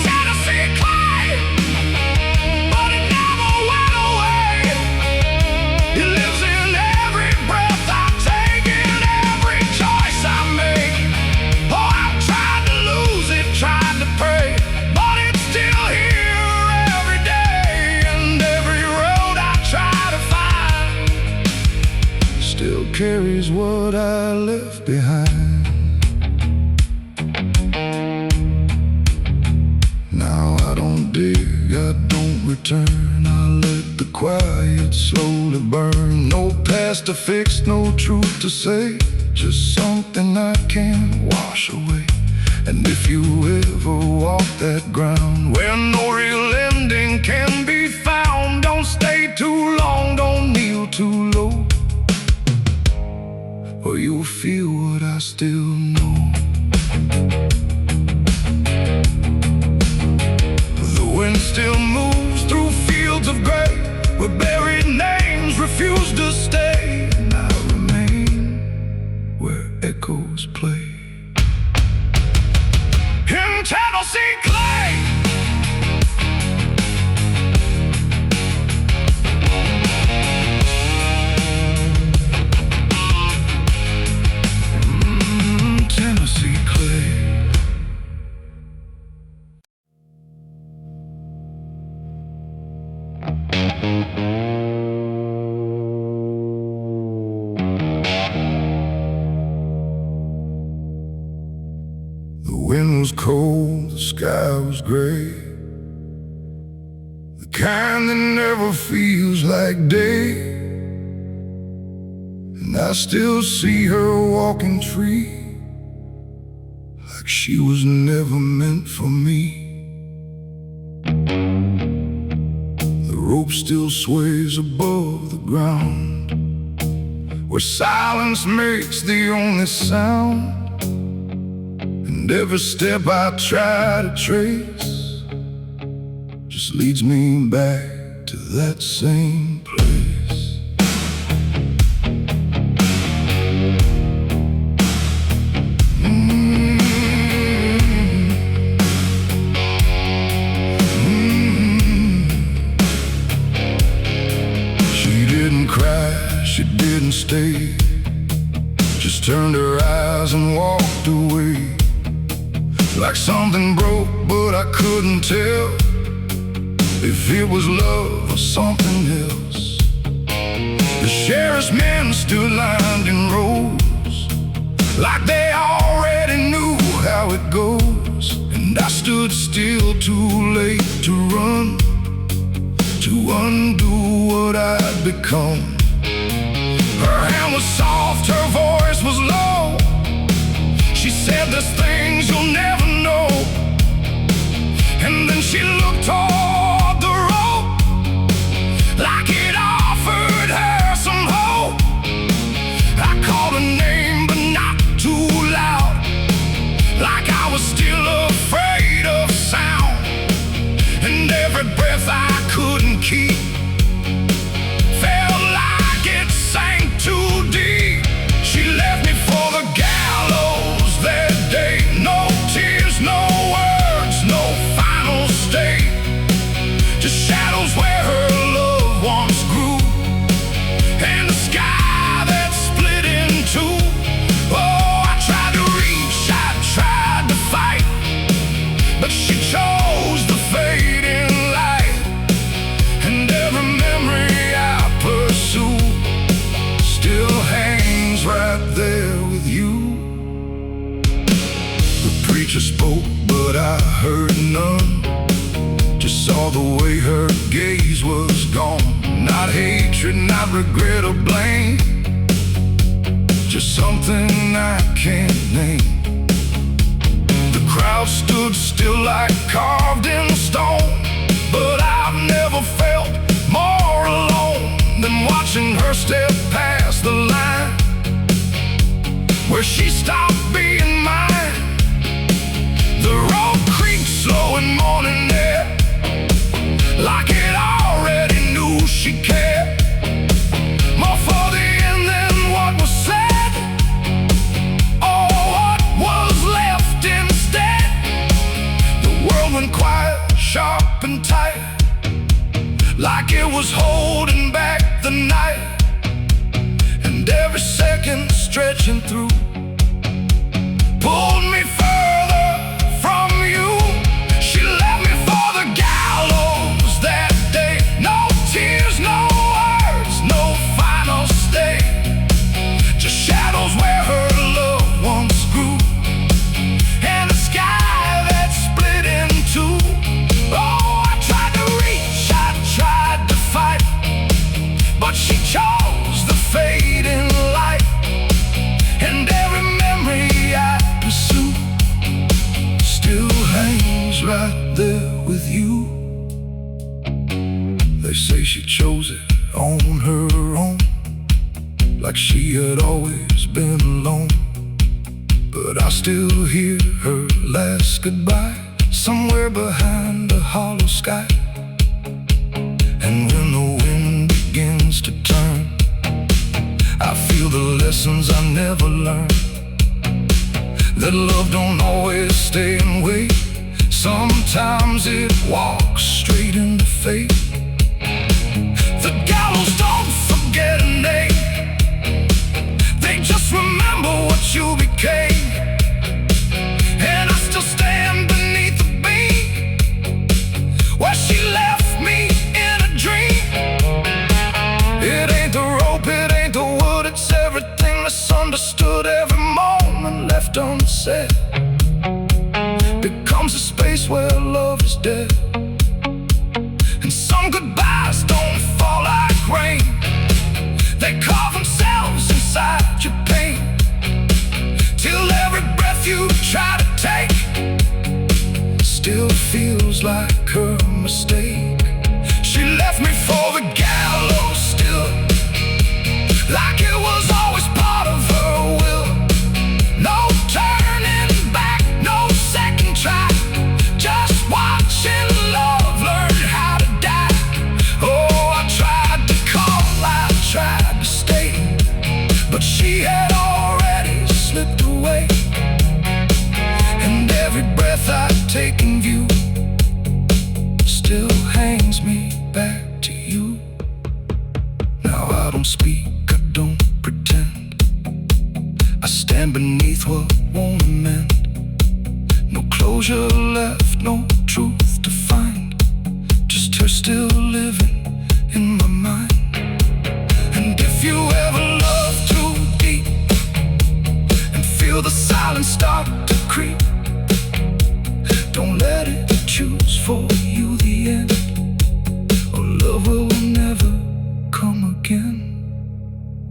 Tennessee clay. But it never went away. It lives in every breath I take, in every choice I make. Oh, I've tried to lose it, tried to pray, but it's still here every day. And every road I try to find still carries what I left behind. Now I don't dig, I don't return, I let the quiet slowly burn. No past to fix, no truth to say, just something I can't wash away. And if you ever walk that ground where no real ending can be found, don't stay too long, don't kneel too low, or you'll feel what I still know. The wind still moves through fields of gray, where buried names refuse to stay. And I remain where echoes play in Tennessee clay. Tennessee clay. The wind was cold, the sky was gray, the kind that never feels like day. And I still see her walking free like she was never meant for me. rope still sways above the ground, where silence makes the only sound. And every step I try to trace just leads me back to that same place. She didn't cry, she didn't stay, just turned her eyes and walked away. Like something broke, but I couldn't tell if it was love or something else. The sheriff's men stood lined in rows, like they already knew how it goes. And I stood still, too late to run, to undo what I'd become. Her hand was soft, her voice was low. She said, "There's things you'll never know." And then she looked toward the rope, like it offered her some hope. I called her name, but not too loud, like I was still afraid of sound. And every breath I couldn't keep felt like it sank too deep. She left me for the gallows that day. No tears, no words, no final state, just shadows where her love once grew, and the sky that split in two. Oh, I tried to reach, I tried to fight, but she chose the fading light. And every memory I pursue still hangs right there with you. The preacher spoke, but I heard none, just saw the way her gaze was gone. Not hatred, not regret or blame, just something I can't name. The crowd stood still like carved in stone, but I've never felt more alone than watching her step past the line, where she stopped being mine. The road creaked slow in morning air, like it already knew she cared more for the end than what was said, or what was left instead. The world went quiet, sharp and tight, like it was holding back the night. And every second stretching through pulled me further from you. She left me for the gallows that day. No tears, no words, no final stay, just shadows where her love once grew, and the sky that split in two. Oh, I tried to reach, I tried to fight, but she chose the fading light. And every memory I pursue still hangs right there with you. They say she chose it on her own, like she had always been alone. But I still hear her last goodbye somewhere behind a hollow sky. And when the wind begins to turn, I feel the lessons I never learned, that love don't always stay and wait. Sometimes it walks straight into fate. The gallows don't forget a name, they just remember what you became. And I still stand beneath the beam where she left me in a dream. It ain't the rope, it ain't the wood, it's everything misunderstood. Every moment left unsaid becomes a space where love is dead. And some goodbyes don't fall like rain, they carve themselves inside your pain, till every breath you try to take still feels like her mistake. She left me for she had already slipped away, and every breath I take in view still hangs me back to you. Now I don't speak, I don't pretend, I stand beneath what won't amend. No closure left, no truth to find, just her still living in my mind. And if you ever love too deep and feel the silence start to creep, don't let it choose for you the end, or love will never come again.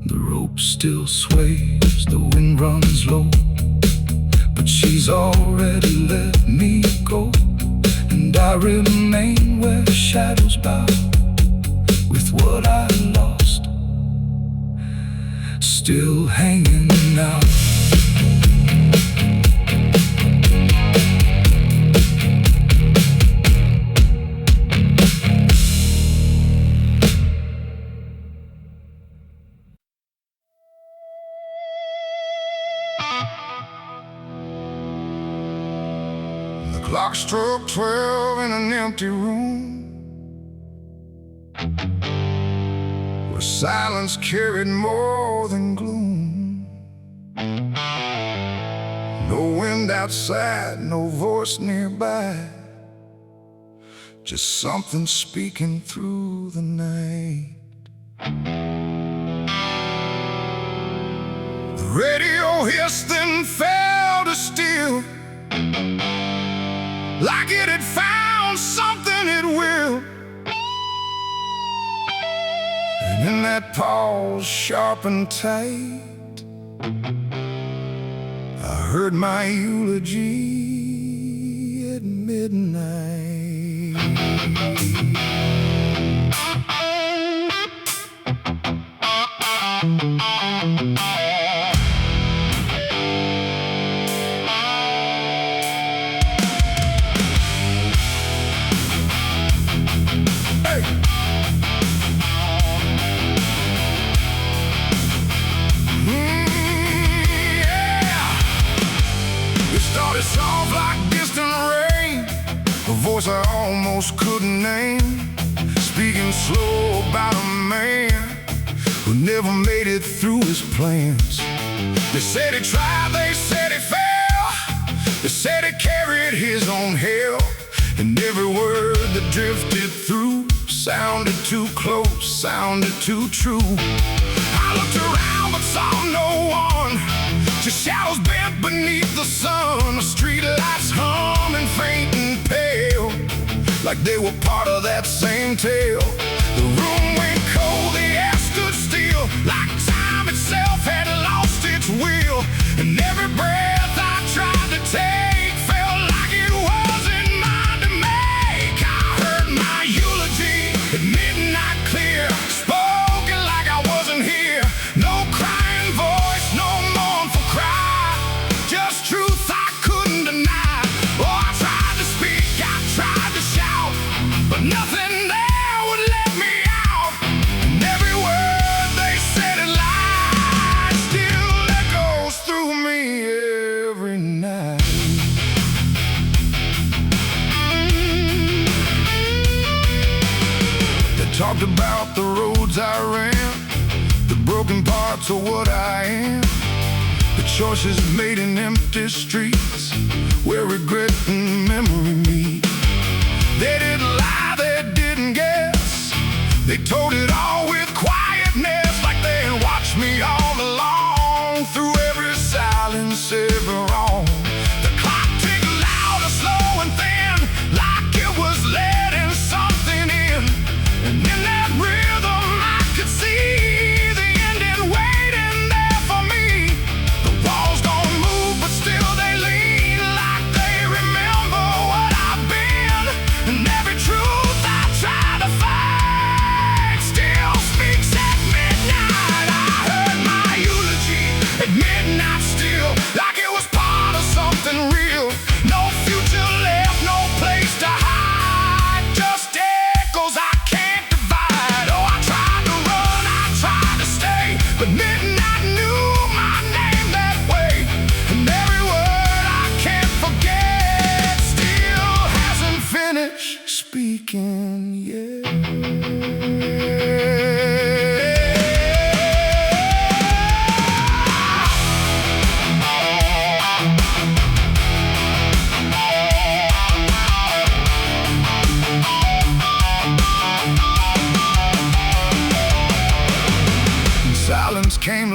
The rope still sways, the wind runs low, but she's already let me go, and I remain where shadows bow with what I lost still hanging out. The clock struck 12 in an empty room, where silence carried more than gloom. No wind outside, no voice nearby, just something speaking through the night. The radio hissed then fell to still, like it had found something it will. And in that pause, sharp and tight, I heard my eulogy at midnight. Soft like distant rain, a voice I almost couldn't name, speaking slow about a man who never made it through his plans. They said he tried, they said he fell, they said he carried his own hell, and every word that drifted through sounded too close, sounded too true. I looked around but saw no one, just shadows bent beneath the sun, the street lights humming faint and pale, like they were part of that same tale. The room went cold, the air stood still, like time itself had lost its will, and every breath I tried to take felt like it wasn't mine to make. I heard my eulogy at midnight clear, spoken like I wasn't here. No crying voice, no mournful cry, just truth I couldn't deny. Oh, I tried to speak, I tried to shout, but nothing there would let me out. And every word they said in lies still echoes through me every night. They talked about the roads I ran, the broken parts of what I am, the choices made in empty streets where regret and memory meet. They didn't lie, they didn't guess, they told it all with quietness, like they had watched me all along, through every silence, every wrong. The clock ticked loud and slow and thin, like it was letting something in, and in that rhythm I could see the ending waiting there for me. The walls don't move, but still they lean, like they remember what I've been, and every truth I try to find still speaks at midnight.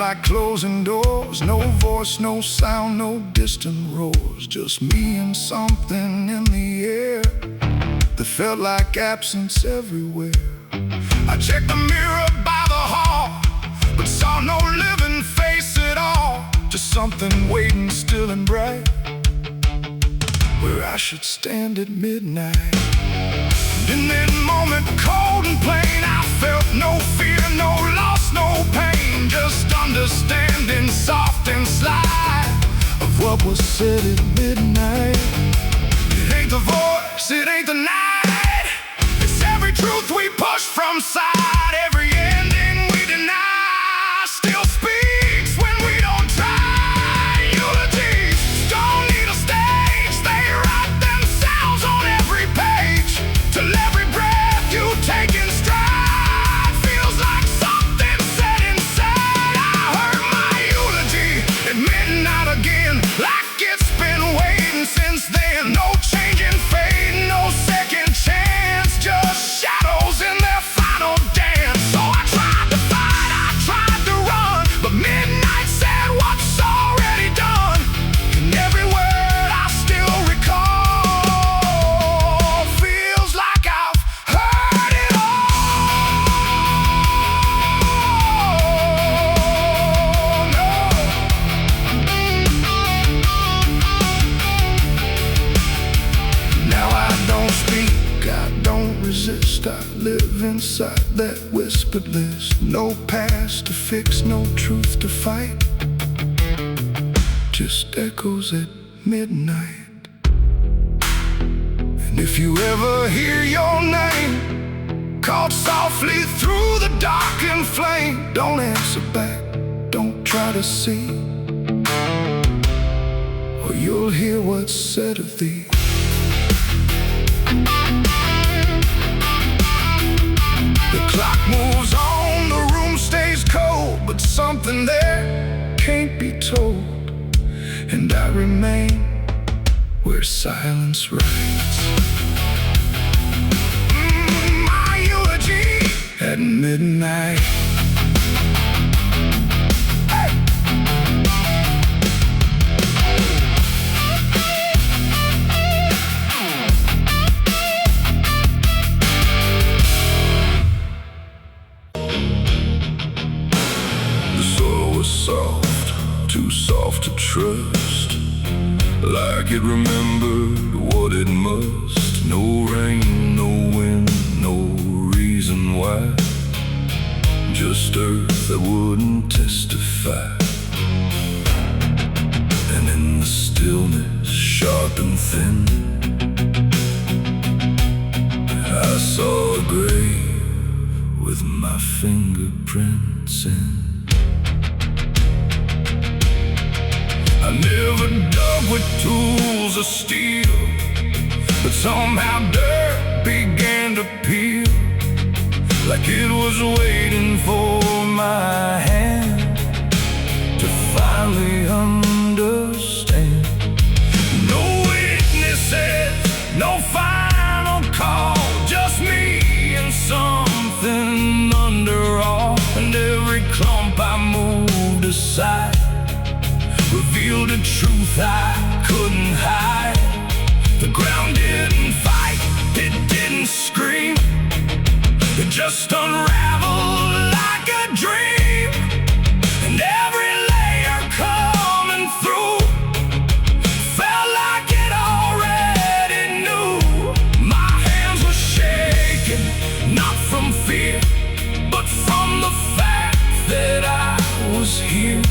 like closing doors. No voice, no sound, no distant roars. Just me and something in the air that felt like absence everywhere. I checked the mirror by the hall, but saw no living face at all. Just something waiting still and bright, where I should stand at midnight. In that moment, cold and plain, I felt no fear, no loss, no pain. Just understanding, soft and sly, of what was said at midnight. It ain't the voice, it ain't the night. It's every truth we push from side, every ending we deny. Still speaks when we don't try. Eulogy don't need a stage, they write themselves on every page. Till every breath you take in stride feels like something said inside. I heard my eulogy at midnight again, like it's been waiting since then. No changing fate, no second chance, just shadows in their final dance. So I tried to fight, I tried to run, but midnight said what's already done. And every word I still recall feels like I've heard it all. No. Now I don't speak, I don't resist. I live inside that whispered list. No past to fix, no truth to fight, just echoes at midnight. And if you ever hear your name called softly through the darkened flame, don't answer back, don't try to see, or you'll hear what's said of thee. The clock moves on, the room stays cold, but something there can't be told. And I remain where silence writes. My eulogy at midnight. Soft, too soft to trust, like it remembered what it must. No rain, no wind, no reason why, just earth that wouldn't testify. And in the stillness, sharp and thin, I saw a grave with my fingerprints in. I never dug with tools of steel, but somehow dirt began to peel, like it was waiting for my hand to finally understand. No witnesses, no final call, just me and something under all. And every clump I moved aside revealed a truth I couldn't hide. The ground didn't fight, it didn't scream, it just unraveled like a dream. And every layer coming through felt like it already knew. My hands were shaking, not from fear, but from the fact that I was here.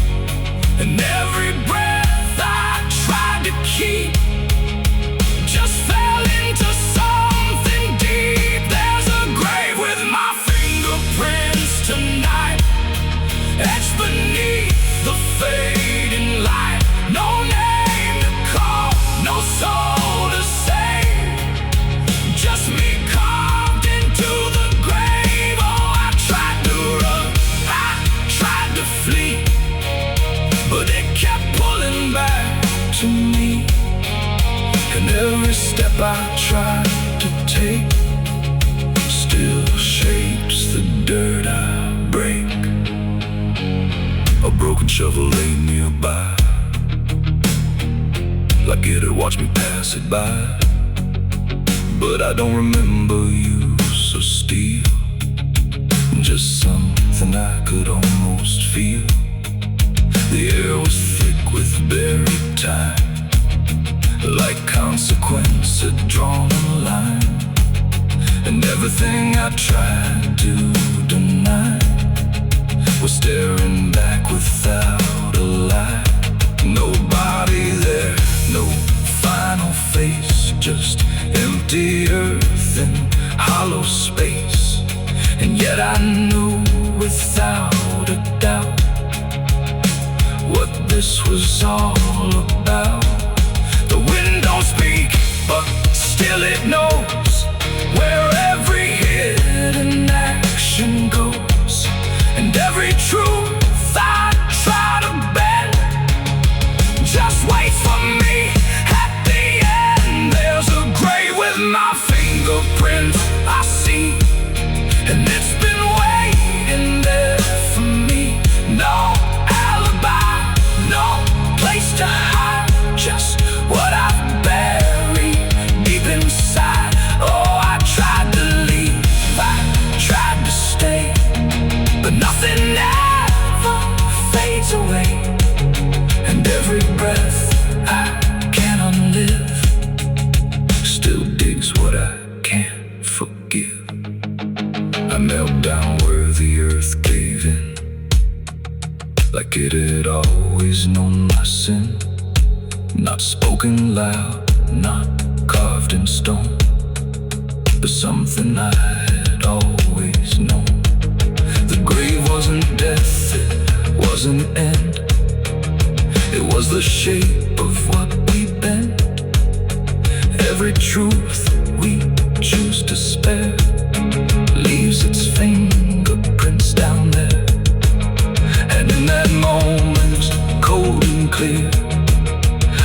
And every breath I tried to keep just fell into something deep. There's a grave with my fingerprints tonight, etched beneath the fading light. No name to call, no soul to save, just me carved into the grave. Oh, I tried to run, I tried to flee, but it kept pulling back to me. And every step I tried to take still shapes the dirt I break. A broken broken shovel lay nearby, like it had watched me pass it by. But I don't remember you so still, just something I could almost feel. The air was thick with buried time, like consequence had drawn a line. And everything I tried to deny was staring back without a lie. Nobody there, no final face, just empty earth and hollow space. And yet I knew without a doubt what this was all about. The wind don't speak, but still it knows where every hidden action goes. And every truth I try to bend, just wait for me at the end. There's a grave with my fingerprints I see, and it's been waiting there for me. No alibi, no place to hide, just what I've buried deep inside. Oh, I tried to leave, I tried to stay, but nothing ever fades away. And every breath I cannot live still digs what I can't forgive. I knelt down where the earth gave in, like it had always known my sin. Not spoken loud, not carved in stone, but something I had always known. The grave wasn't death, it wasn't end, it was the shape of what we've been. Every truth we choose to spare leaves its fingerprints down there. And in that moment, cold and clear,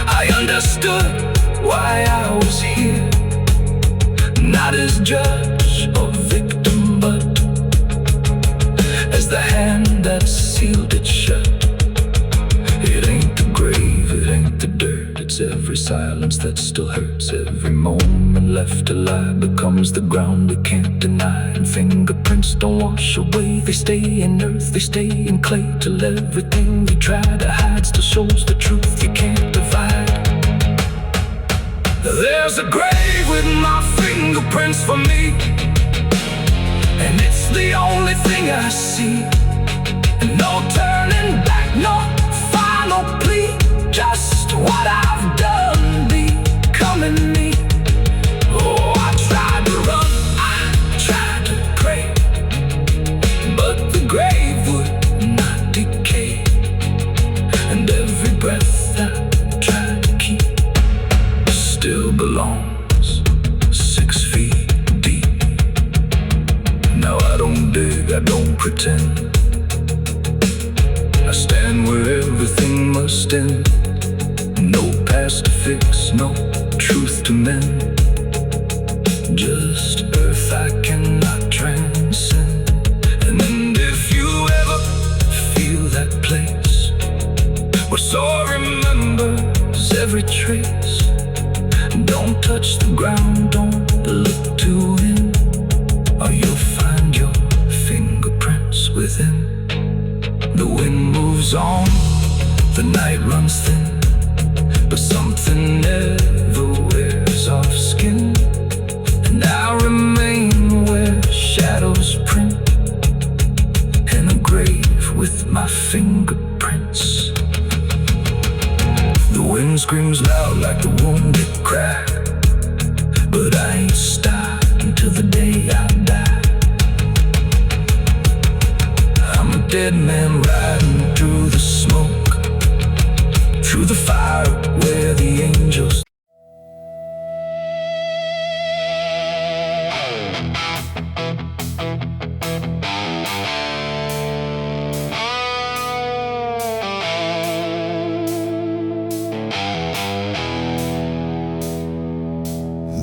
I understood why I was here. Not as judge or victim, but as the hand that sealed it shut. It ain't the grave, it ain't the dirt, it's every silence that still hurts. Every moment left alive becomes the ground we can't deny. And fingerprints don't wash away, they stay in earth, they stay in clay, till everything you try to hide still shows the truth you can't divide. There's a grave with my fingerprints for me, and it's the only thing I see. And no turning back, no final plea, just what I've done becoming me. Oh, I tried to run, I tried to pray, but the grave would not decay. And every breath I tried to keep still belongs 6 feet deep. Now I don't dig, I don't pretend, I stand where everything must end. No past to fix, no truth to mend, just earth I cannot transcend. And if you ever feel that place where soul remembers every trace, don't touch the ground, don't look too in, or you'll find your fingerprints within. The wind moves on, the night runs thin, but something never wears off skin. And I remain where shadows print, in a grave with my fingerprints. The wind screams loud like the wounded cry, but I ain't stopped until the day I die. I'm a dead man riding through the smoke, through the fire where the angels.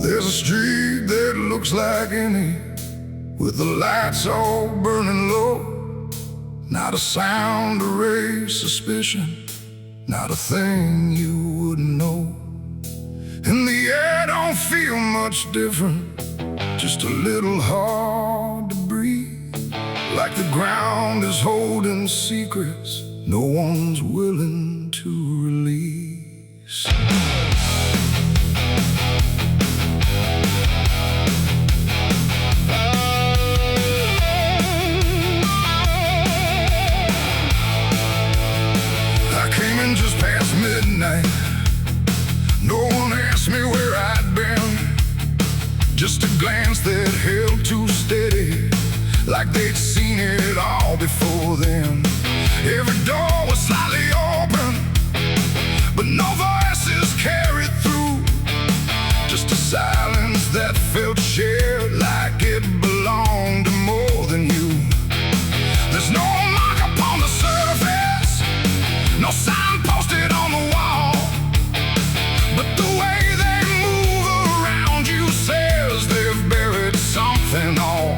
There's a street that looks like any, with the lights all burning low. Not a sound to raise suspicion, not a thing you wouldn't know. And the air don't feel much different, just a little hard to breathe. Like the ground is holding secrets no one's willing to release. Just past midnight, no one asked me where I'd been. Just a glance that held too steady, like they'd seen it all before then. Every door was slightly open, but no voices carried through. Just a silence that felt shared, like it belonged to more than you. There's no mark upon the surface, no sign posted on the wall, but the way they move around you says they've buried something all.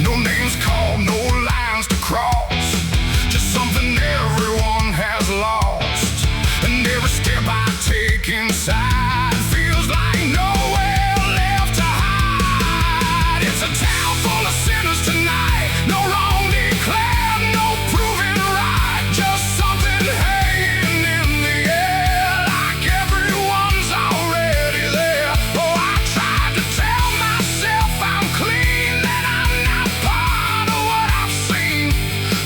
No names called, no lines to cross, just something everyone has lost. And every step I take inside feels like nowhere left to hide. It's a town full of sinners tonight, no wrong declared, no proven right, just something hanging in the air, like everyone's already there. Oh, I tried to tell myself I'm clean, that I'm not part of what I've seen,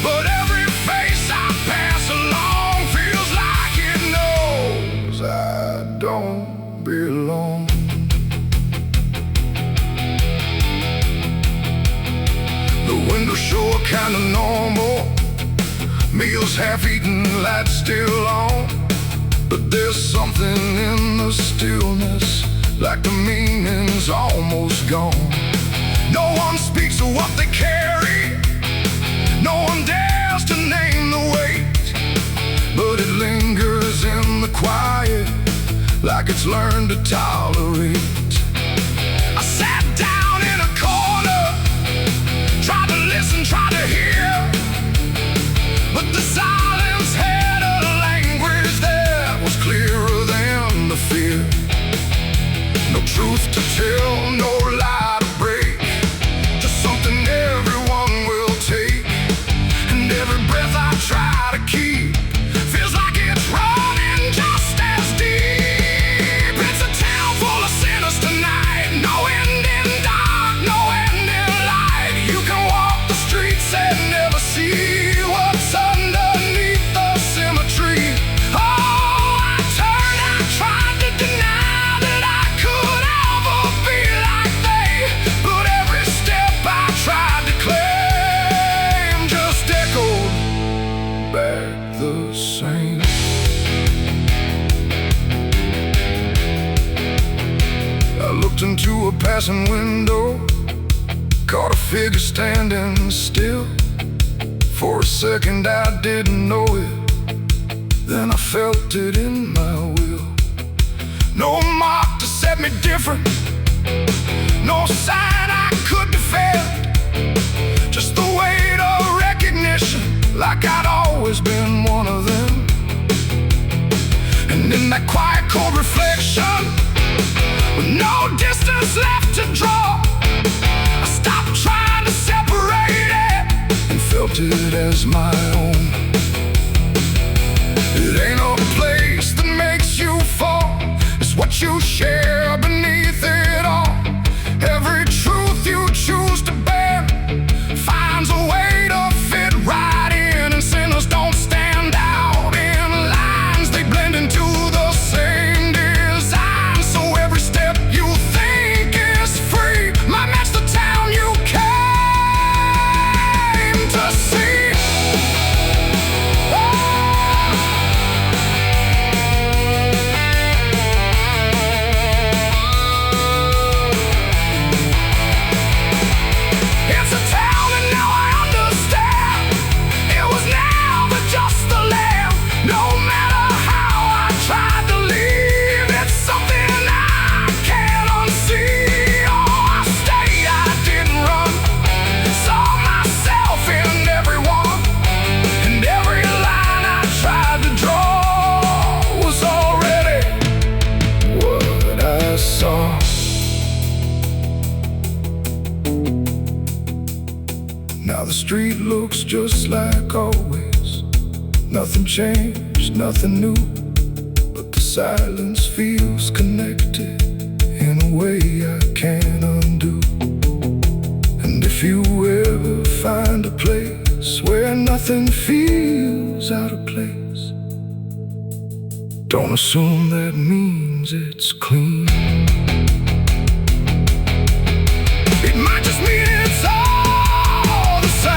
but every face I pass along feels like it knows I don't belong. The windows show kinda normal, meals half-eaten, lights still on. But there's something in the stillness, like the meaning's almost gone. No one speaks of what they carry, no one dares to name the weight, but it lingers in the quiet, like it's learned to tolerate. I sat down in a corner, tried to listen, tried to hear, but the silence had a language that was clearer than the fear. No truth to tell, no lie to break, just something everyone will take. And every breath I try to keep feels like it's running just as deep. It's a town full of sinners tonight, no end in dark, no end in light. You can walk the streets and never see what's underneath the symmetry. Oh, I turned, I tried to deny that I could ever be like they, but every step I tried to claim just echoed back the same. I looked into a passing window, caught a figure standing still. For a second I didn't know it, then I felt it in my will. No mark to set me different, no sign I could defend, just the weight of recognition, like I'd always been one of them. And in that quiet cold reflection, with no distance left to draw, I stopped trying to separate it and felt it as my own. It ain't a place that makes you fall, it's what you share beneath it all. Every truth you choose to bear finds a way to fit right in, and sinners don't stand out in lines, they blend into the same design. So every step you think is free might match the town you came to see. Oh. street looks just like always. Nothing changed, nothing new, but the silence feels connected in a way I can't undo. And if you ever find a place where nothing feels out of place, don't assume that means it's clean. It might just mean it's all the same.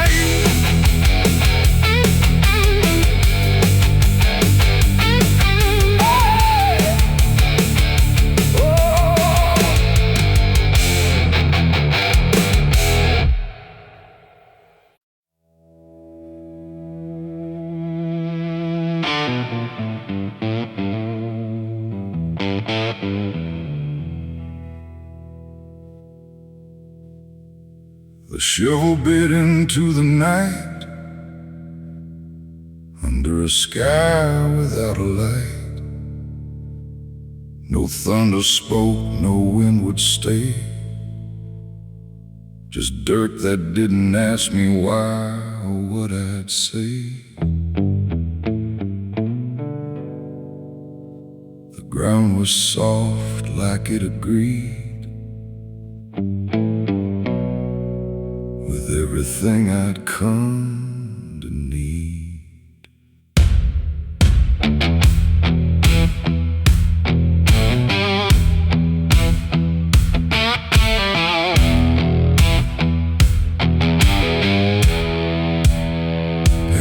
The shovel bit into the night, under a sky without a light. No thunder spoke, no wind would stay, just dirt that didn't ask me why or what I'd say. The ground was soft like it agreed with everything I'd come to need.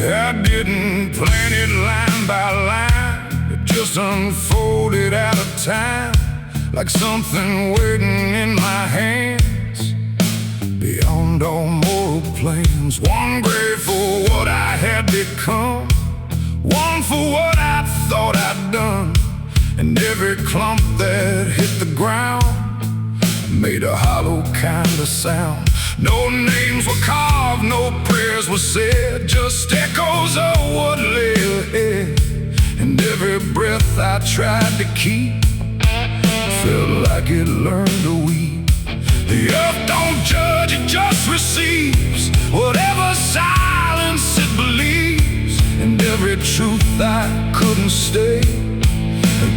I didn't plan it line by line, it just unfolded out of time, like something waiting in my hands. Beyond all moral plans, one grave for what I had become, one for what I thought I'd done. And every clump that hit the ground made a hollow kind of sound. No names were carved, no prayers were said, just echoes of what lay ahead. And every breath I tried to keep felt like it learned to weep. The earth don't judge, it just receives whatever silence it believes. And every truth I couldn't stay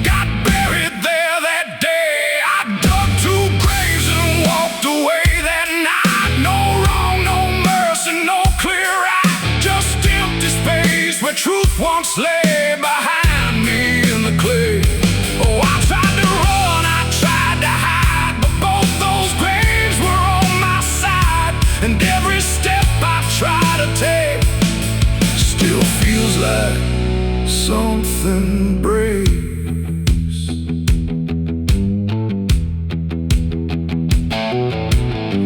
got buried there that day. I dug 2 graves and walked away that night. No wrong, no mercy, no clear right, just empty space where truth once lay behind me in the clay. Oh, I tried to run, I tried to hide, but both those graves were on my side. And every step I try to take still feels like something breaks.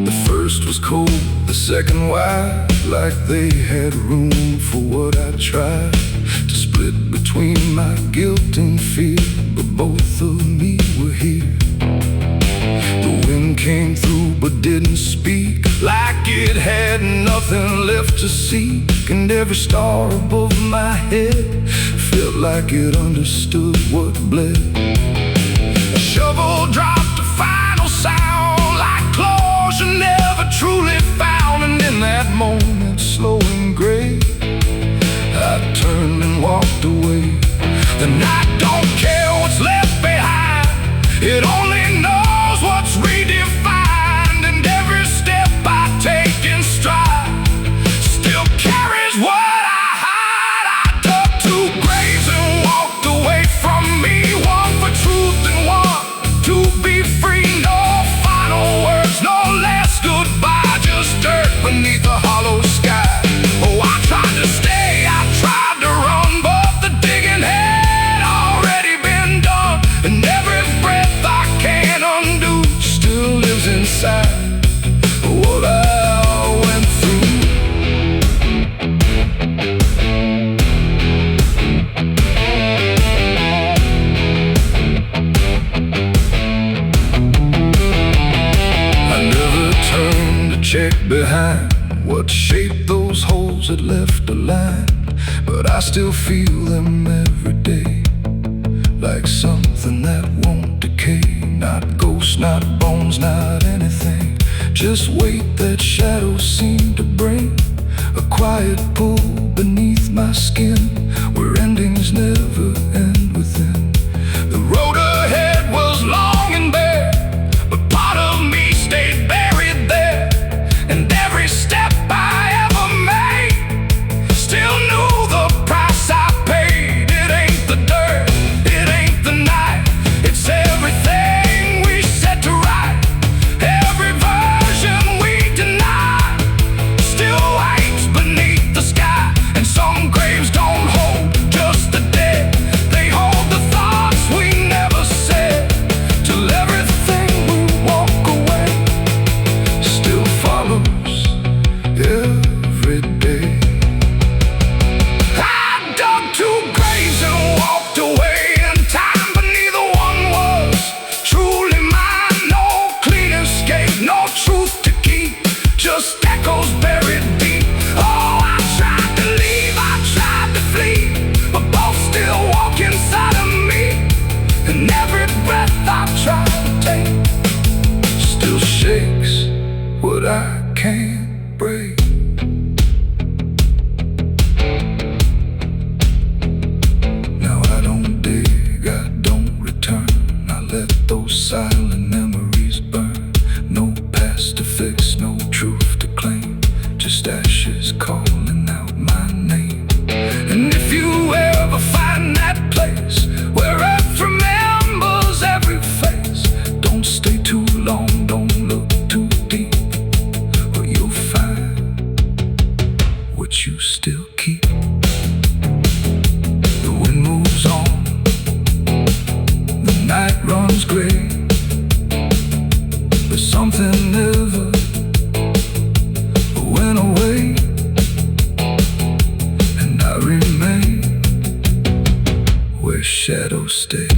The first was cold, the second wide, like they had room for what I tried to split between my guilt and fear, but both of me were here. The wind came through but didn't speak, like it had nothing left to seek. And every star above my head felt like it understood what bled. A shovel dropped a final sound, like closure never truly found. And in that moment, slow and gray, I turned and walked away. The night don't care what's left behind, it only knows what's redefined. And every step I take in stride still carries what I hide. I dug 2 graves and walked away from me, one for truth and one to be free. No final words, no last goodbye, just dirt beneath a hollow sky. Oh, I tried to stay, I tried to run, but the digging had already been done. And every breath I can't undo still lives inside what I went through. I never turned to check behind what shape those holes had left aligned, but I still feel them every day, like something that won't decay. Not ghosts, not bones, not anything, just weight that shadows seem to bring. quiet pool beneath my skin, where endings never end within. The road ahead was long and bare, but part of me stayed buried there. And every step I ever made still knew the price I paid. It ain't the dirt, it ain't the night, it's everything we set to right. Every version we deny still waits beneath the sky. And some graves don't hold just the dead, they hold the thoughts we never said. Till everything we walk away still follows every day. I dug two graves and walked away, and time, but neither one was truly mine. No clean escape, no truth to keep, just echoes buried deep. Oh, I tried to leave, I tried to flee, but both still walk inside of me. And every breath I try to take still shakes what I can't break. Now I don't dig, I don't return, I let those silent memories burn. No past to fix, no truth to claim, just ashes calling out my name. And if you ever find that place where earth remembers every face, don't stay too long, don't look too deep, or you'll find what you still keep. The wind moves on, the night runs gray, but something never went away. And I remain where shadows stay.